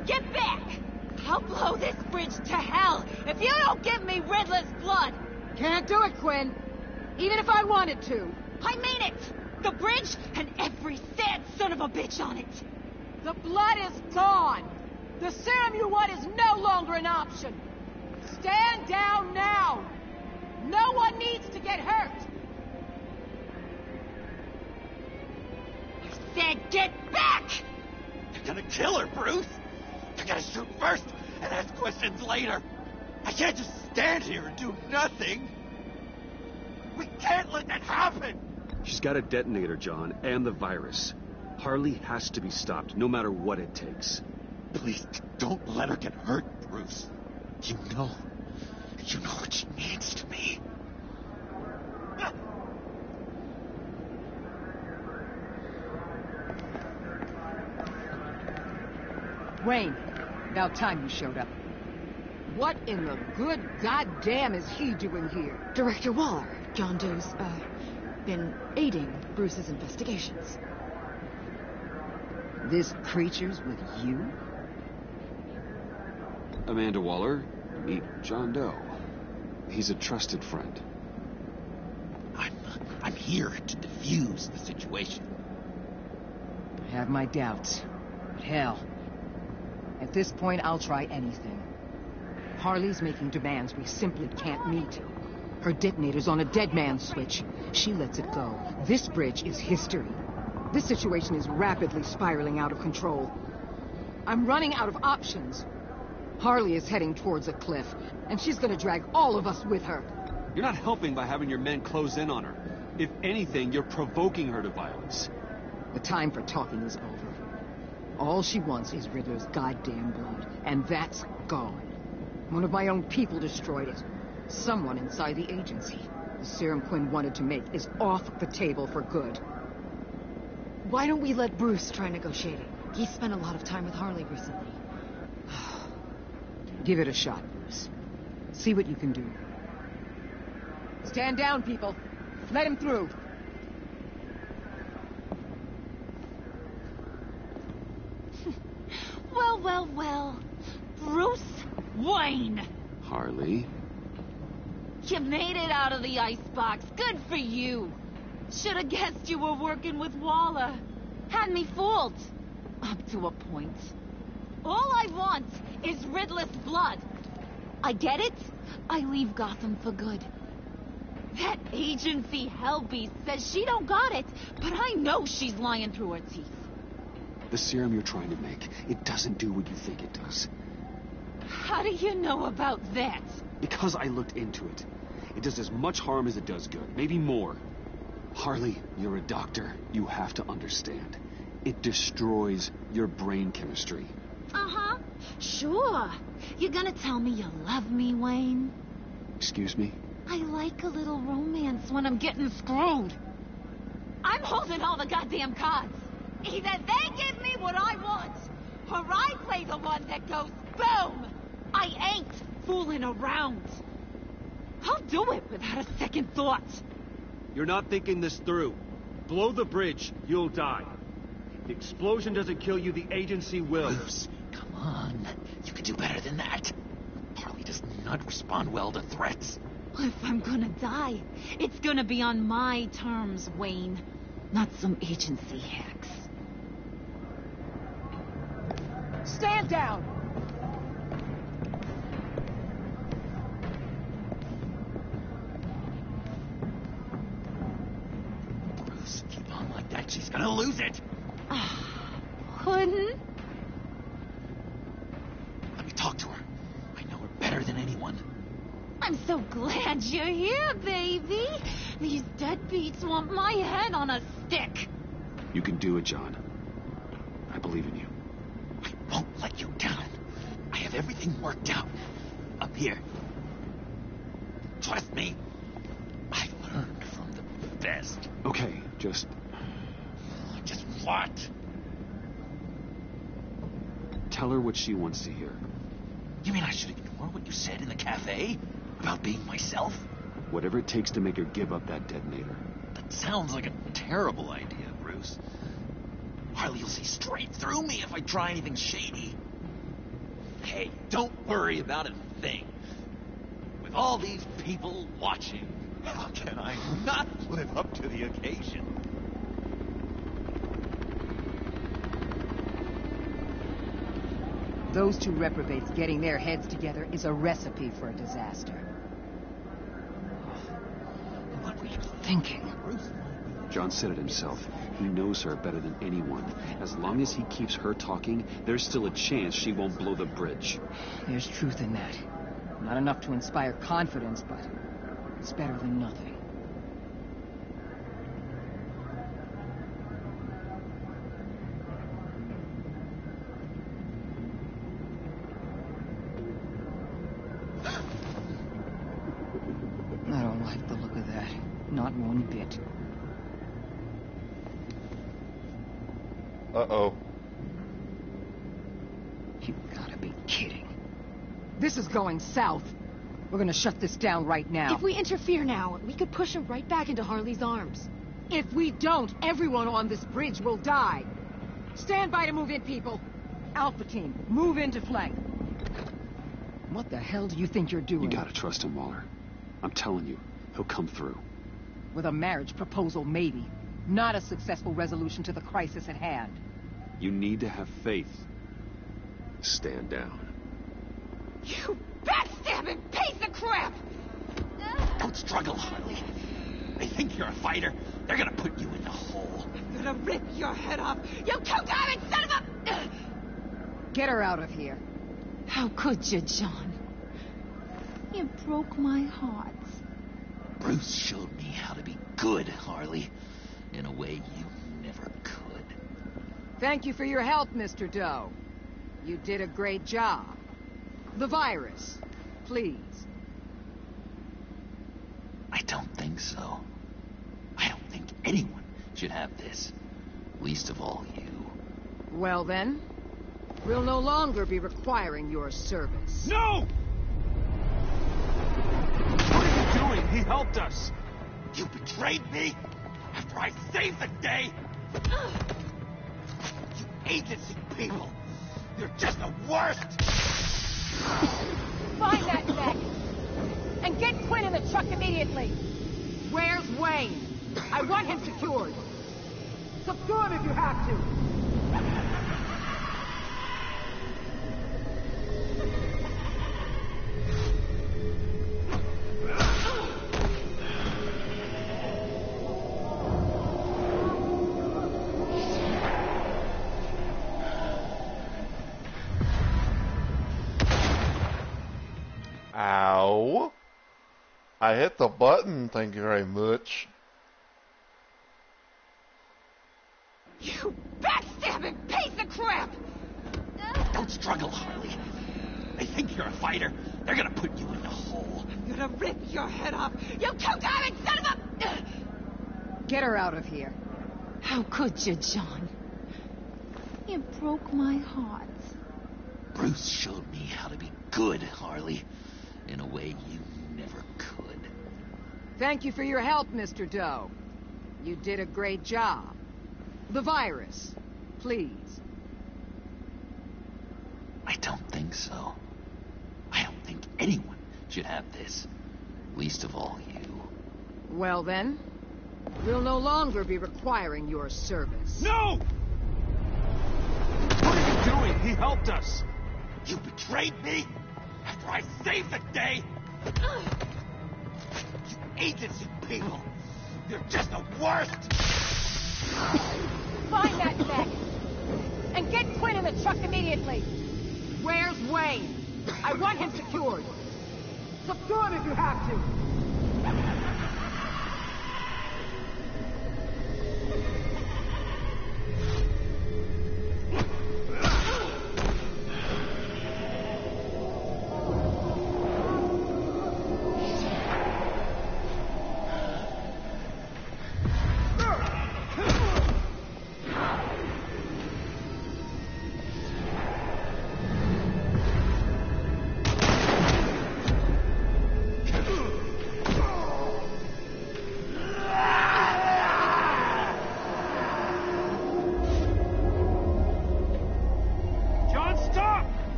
Get back! I'll blow this bridge to hell if you don't give me Riddler's blood! Can't do it, Quinn. Even if I wanted to. I mean it! The bridge and every sad son of a bitch on it! The blood is gone! The serum you want is no longer an option! Stand down now! No one needs to get hurt! I said get back! They're gonna kill her, Bruce! They're gonna shoot first and ask questions later! I can't just stand here and do nothing! We can't let that happen! She's got a detonator, John, and the virus. Harley has to be stopped, no matter what it takes. Please, don't let her get hurt, Bruce. You know what she means to me. Wayne, about time you showed up. What in the good goddamn is he doing here? Director Waller, John Doe's, been aiding Bruce's investigations. This creature's with you? Amanda Waller, meet John Doe. He's a trusted friend. I'm here to defuse the situation. I have my doubts. But hell, at this point I'll try anything. Harley's making demands we simply can't meet. Her detonator's on a dead man's switch. She lets it go. This bridge is history. This situation is rapidly spiraling out of control. I'm running out of options. Harley is heading towards a cliff, and she's gonna drag all of us with her. You're not helping by having your men close in on her. If anything, you're provoking her to violence. The time for talking is over. All she wants is Riddler's goddamn blood, and that's gone. One of my own people destroyed it. Someone inside the agency. The serum Quinn wanted to make is off the table for good. Why don't we let Bruce try negotiating? He's spent a lot of time with Harley recently. Give it a shot, Bruce. See what you can do. Stand down, people. Let him through. Well. Bruce Wayne. Harley? You made it out of the icebox. Good for you. Should have guessed you were working with Waller. Had me fooled. Up to a point. All I want is Riddler's blood. I get it. I leave Gotham for good. That agency hellbeast says she don't got it, but I know she's lying through her teeth. The serum you're trying to make, it doesn't do what you think it does. How do you know about that? Because I looked into it. It does as much harm as it does good, maybe more. Harley, you're a doctor. You have to understand. It destroys your brain chemistry. Uh-huh. Sure. You're gonna tell me you love me, Wayne? Excuse me? I like a little romance when I'm getting screwed. I'm holding all the goddamn cards. Either they give me what I want, or I play the one that goes boom. I ain't fooling around. I'll do it without a second thought. You're not thinking this through. Blow the bridge, you'll die. If the explosion doesn't kill you, the agency will. Bruce, come on. You could do better than that. Harley does not respond well to threats. If I'm gonna die, it's gonna be on my terms, Wayne. Not some agency hacks. Stand down! Bruce, keep on like that. She's gonna lose it. Couldn't? Let me talk to her. I know her better than anyone. I'm so glad you're here, baby. These deadbeats want my head on a stick. You can do it, John. I believe in you. I won't let you down. I have everything worked out. Up here. Trust me. I learned from the best. Okay, just what? Tell her what she wants to hear. You mean I should ignore what you said in the cafe? About being myself? Whatever it takes to make her give up that detonator. That sounds like a terrible idea, Bruce. Harley will see straight through me if I try anything shady. Hey, don't worry about a thing. With all these people watching, how can I not live up to the occasion? Those two reprobates getting their heads together is a recipe for a disaster. What were you thinking? John said it himself. He knows her better than anyone. As long as he keeps her talking, there's still a chance she won't blow the bridge. There's truth in that. Not enough to inspire confidence, but it's better than nothing. I don't like the look of that. Not one bit. Uh-oh. You gotta be kidding. This is going south. We're gonna shut this down right now. If we interfere now, we could push him right back into Harley's arms. If we don't, everyone on this bridge will die. Stand by to move in, people. Alpha team, move into flank. What the hell do you think you're doing? You gotta trust him, Waller. I'm telling you, he'll come through. With a marriage proposal, maybe. Not a successful resolution to the crisis at hand. You need to have faith. Stand down. You backstabbing piece of crap! Don't struggle, Harley. They think you're a fighter. They're gonna put you in the hole. I'm gonna rip your head off, you two-timing son of a... Get her out of here. How could you, John? You broke my heart. Bruce showed me how to be good, Harley. In a way you never could. Thank you for your help, Mr. Doe. You did a great job. The virus, please. I don't think so. I don't think anyone should have this. Least of all you. Well then, We'll no longer be requiring your service. No! What are you doing? He helped us. You betrayed me after I saved the day? You agency people! You're just the worst! Find that neck! And get Quinn in the truck immediately! Where's Wayne? I want him secured! Subdue him if you have to! Ow. I hit the button, thank you very much. You backstabbing piece of crap! Don't struggle, Harley. They think you're a fighter. They're gonna put you in a hole. I'm gonna rip your head off, you two-timing son of a... Get her out of here. How could you, John? You broke my heart. Bruce showed me how to be good, Harley. In a way you never could. Thank you for your help, Mr. Doe. You did a great job. The virus, please. I don't think so. I don't think anyone should have this. Least of all you. Well then, we'll no longer be requiring your service. No! What are you doing? He helped us. You betrayed me after I saved the day? You agency people! You're just the worst! Find that neck! And get Quinn in the truck immediately! Where's Wayne? I want him secured! Subdue him if you have to!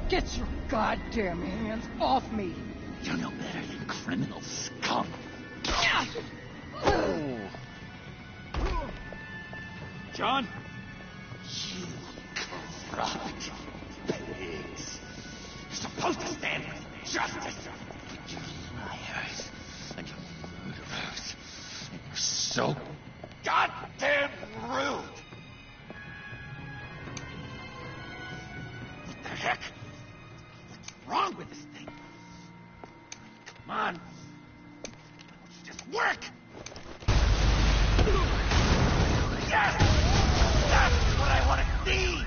Get your goddamn hands off me! You're no better than criminal scum. Oh. John? You corrupt pigs. You're supposed to stand for justice. But you're liars. And you're murderers. And you're so goddamn rude. What the heck? What's wrong with this thing? Come on. Just work. Yes! That's what I want to see!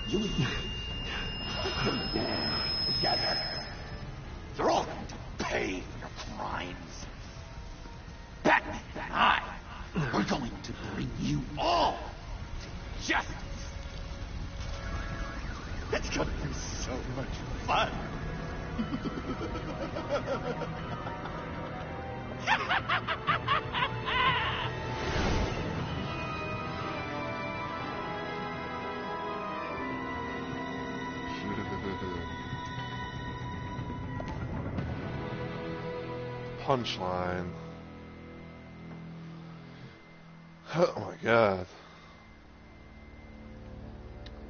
You and me. Together. You're all going to pay for your crimes. Batman and I, we're going to bring you all to justice. It's gonna be so much fun. Punchline. Oh my god.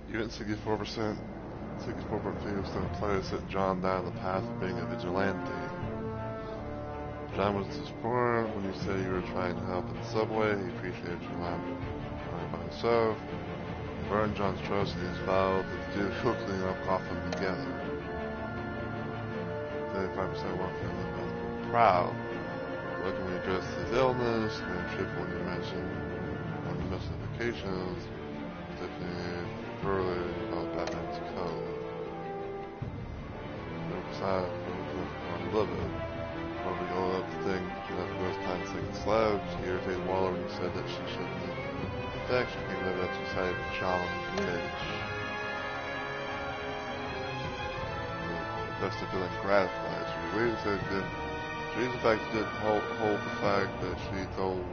Even 64% of players set John down the path of being a vigilante. John was disappointed when you said you were trying to help in the subway. He appreciated you not running by himself. You burned John's trust and he's vowed that the two will clean up Gotham together. 35% working on the proud. But when we addressed his illness, and triple when you mentioned on the mystifications, Tiffany further about Batman's code. Side on livid. Waller who said that she shouldn't have actually came over that she decided to challenge Bridge. That's the feeling gratified. She really said that she in fact didn't hold the fact that she told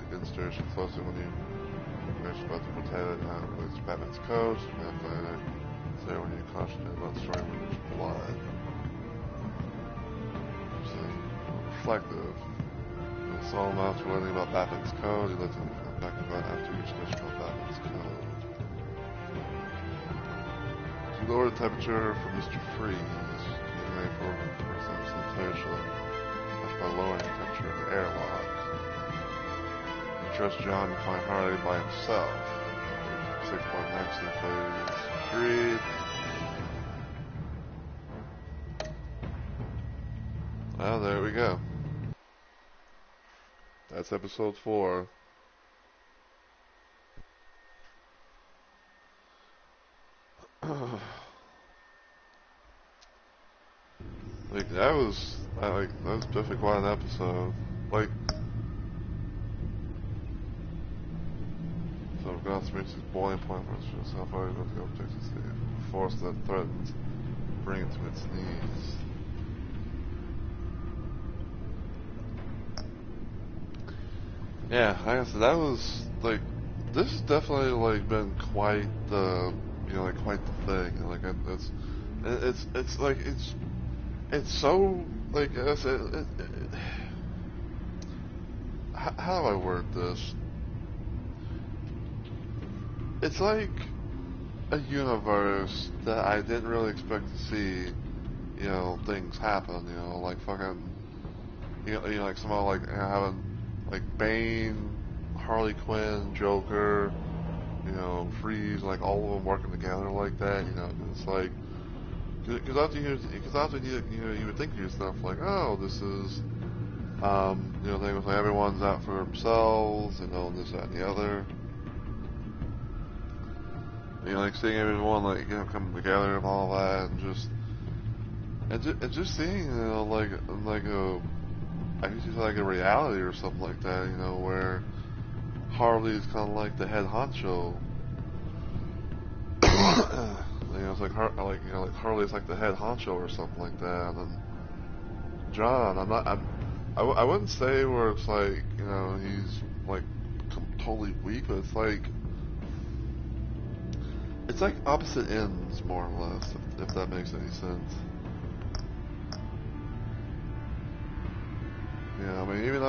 against her. She told her when you were about to protect it, it's Batman's coach, so when you cautioned about destroying Ridge's blood. So reflective. The soul mounts were learning about Batman's code. He looked at him back about after each discussion about Batman's code. To lower the temperature for Mr. Freeze, he made for percent of the temperature by lowering the temperature of the airlock. He trusts John to find Harley by himself. 6.9% phase agreed. Well, there we go. That's episode 4. That was definitely quite an episode. So Gotham reaches its boiling point for itself. How about the objects to force that threatens, bring it to its knees. Yeah, like I said, that was this has definitely been quite the quite the thing. It's so I said, how do I word this? It's like a universe that I didn't really expect to see, things happen, like fucking, like somehow having, Bane, Harley Quinn, Joker, Freeze, all of them working together like that, it's like, because often you would think to yourself, oh, this is, things like everyone's out for themselves, this, that, and the other. Seeing everyone, coming together and all that, and just seeing, I guess it's like a reality or something like that, where Harley's kind of like the head honcho. It's like Harley's like the head honcho or something like that, and John, I wouldn't say where it's he's totally weak, but it's like opposite ends, more or less, if that makes any sense. Yeah, I mean, even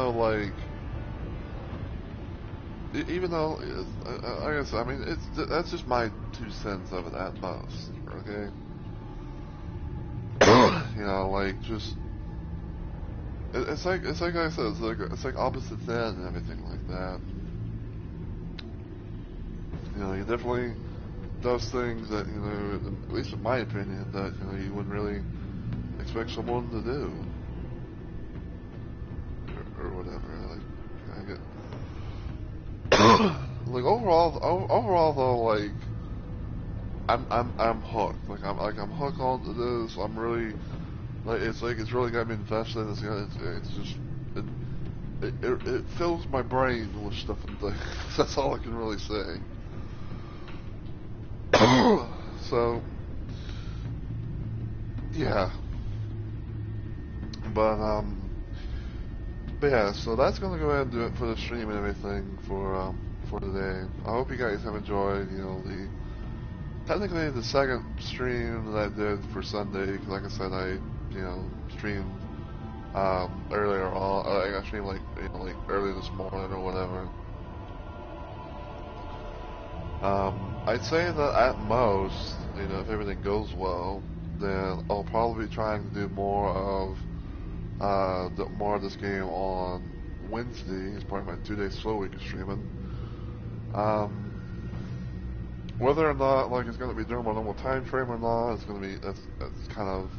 though, I guess, I mean, that's just my 2 cents of it at most, okay? Just, it's like I said, it's like opposites ends and everything like that. He definitely does things that, at least in my opinion, that, you wouldn't really expect someone to do. Or whatever. I get... overall though, I'm hooked. I'm hooked onto this. I'm really, it's really got me invested. It's just, it fills my brain with stuff and things. That's all I can really say. So, yeah. But yeah, so that's gonna go ahead and do it for the stream and everything for today. I hope you guys have enjoyed, technically the second stream that I did for Sunday, because like I said, I, streamed earlier on. I streamed early this morning or whatever. I'd say that at most, if everything goes well, then I'll probably be trying to do more of this game on Wednesday as part of my 2-day slow week of streaming. Whether or not it's going to be during my normal time frame or not, it's going to be that's kind of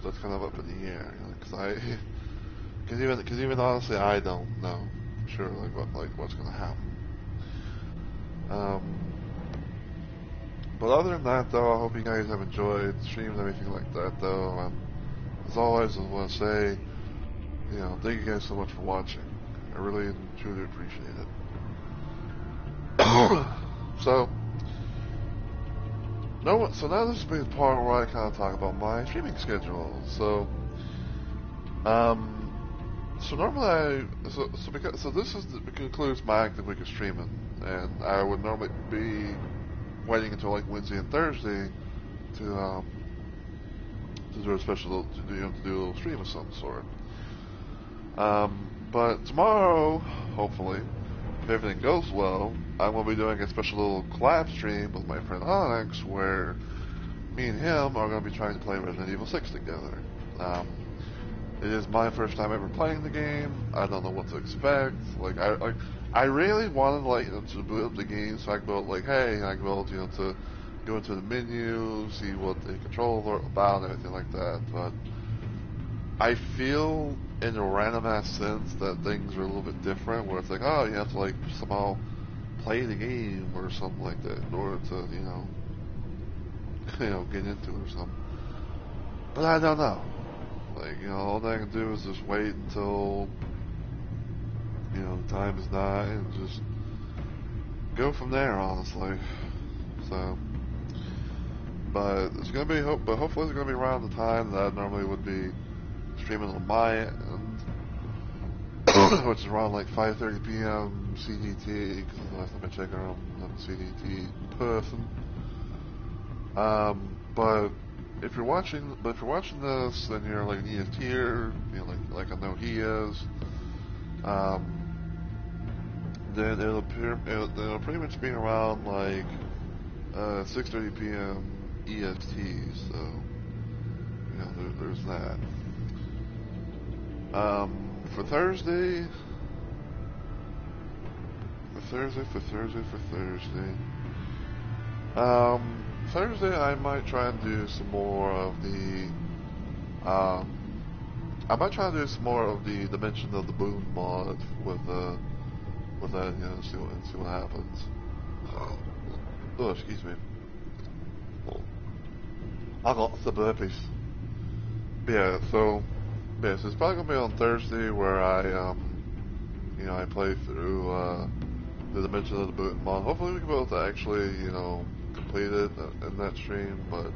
up in the air. Because even honestly, I don't know for sure what's going to happen. But other than that, though, I hope you guys have enjoyed the stream and everything like that, though. And as always, I want to say, thank you guys so much for watching. I really and truly appreciate it. So now this is the part where I kind of talk about my streaming schedule. So normally this concludes my active week of streaming, and I would normally be waiting until like Wednesday and Thursday to do a special to do a little stream of some sort. But tomorrow, hopefully, if everything goes well, I'm going to be doing a special little collab stream with my friend Onyx, where me and him are going to be trying to play Resident Evil 6 together. It is my first time ever playing the game. I don't know what to expect. I really wanted to boot up the game so I could be able to go into the menu, see what the controls are about, and everything like that. But I feel, in a random ass sense, that things are a little bit different. Where it's like, oh, you have to somehow play the game or something like that in order to get into it or something. But I don't know. All I can do is just wait until the time is nigh and just go from there, honestly. So, but hopefully it's gonna be around the time that I normally would be streaming on my end, which is around 5:30 p.m. CDT, because the last time I checked, I'm a CDT person. But if you're watching this and you're an ESTer, like I know he is, then it'll pretty much be around 6:30 p.m. EST. So there's that. For Thursday. Thursday I might try and do some more of the Dimension of the Boom mod with that, see what happens. Oh, excuse me. I got the burpees. So it's probably gonna be on Thursday where I play through the Dimension of the Boom mod. Hopefully we can be able to actually, complete it in that stream, but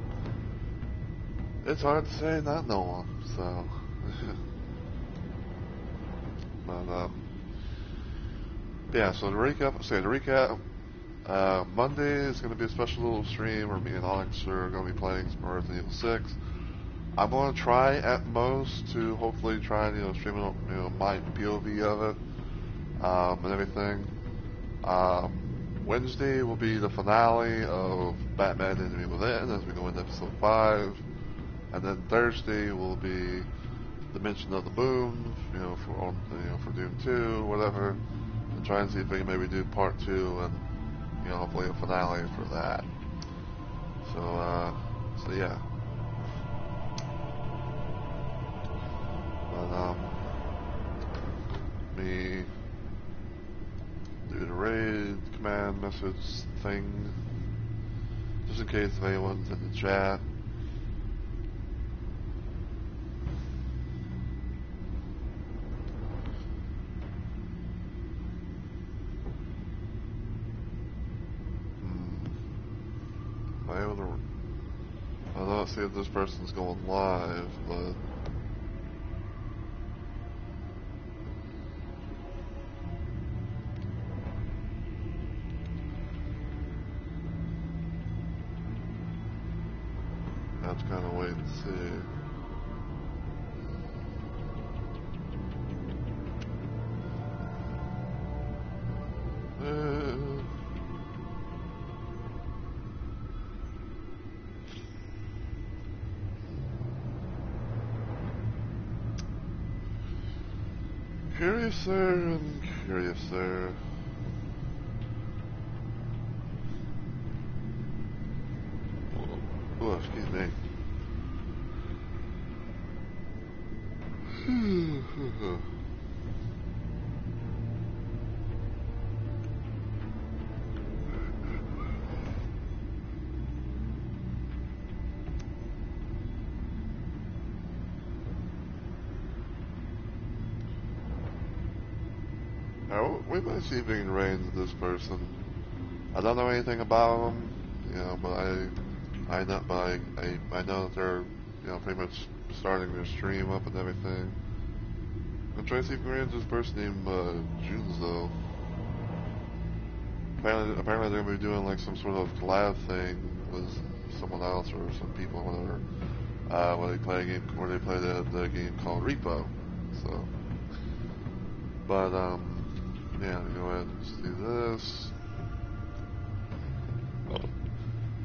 it's hard to say not knowing, so. But, so to recap, Monday is going to be a special little stream where me and Onyx are going to be playing some Resident Evil 6. I'm going to try at most to hopefully try and, stream my POV of it, and everything. Wednesday will be the finale of Batman Enemy Within as we go into episode 5. And then Thursday will be Dimension of the Boom, for Doom 2, whatever. And try and see if we can maybe do part 2 and, hopefully a finale for that. So yeah. But, me do the raid command message thing, just in case if anyone's in the chat. I don't see if this person's going live, but I have to kind of wait and see. Curiouser. Oh, excuse me. We might see if we can rein into this person. I don't know anything about them, you know, but I know that they're, you know, pretty much starting their stream up and everything. I'm trying to see if we can rein into this person named Junzo. Apparently they're gonna be doing like some sort of collab thing with someone else or some people, whatever. Where they play a game, where they play the game called Repo. So, but yeah, let me go ahead and just do this.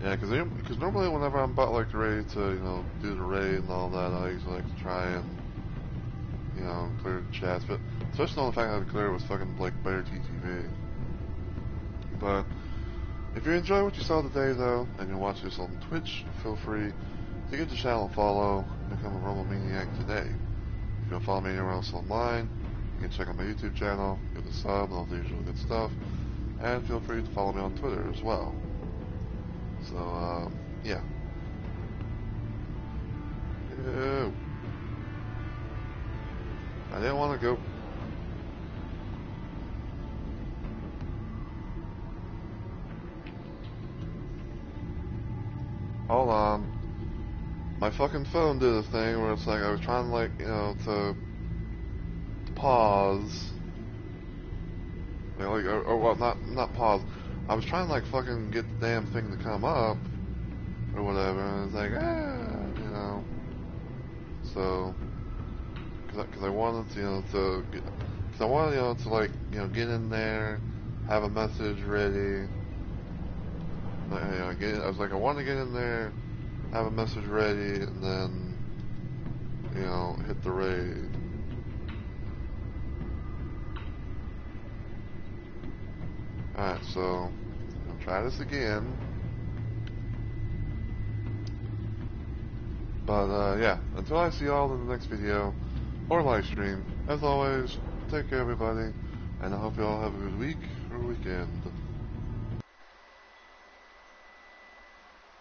Yeah, because normally whenever I'm about like ready to, you know, do the raid and all that, I usually like to try and, you know, clear the chats, but especially on the fact that I had to clear it with fucking like Better TTV. But if you enjoy what you saw today though, and you're watching this on Twitch, feel free to give the channel a follow and become a Rumble Maniac today. If you don't follow me anywhere else online, you can check out my YouTube channel, give it a sub, and all the usual good stuff. And feel free to follow me on Twitter as well. So, yeah. Ew. I didn't want to go. Hold on. My fucking phone did a thing where it's like I was trying to, like, you know, to pause. Like, or well, not pause. I was trying to, like, fucking get the damn thing to come up or whatever, and it's like, you know. So, because I wanted to, you know, because I wanted, you know, to, like, you know, get in there, have a message ready. You know, I was like, I want to get in there, have a message ready, and then, you know, hit the raid. Alright, so I'll try this again. But, yeah, until I see y'all in the next video, or live stream, as always, take care everybody, and I hope you all have a good week or weekend.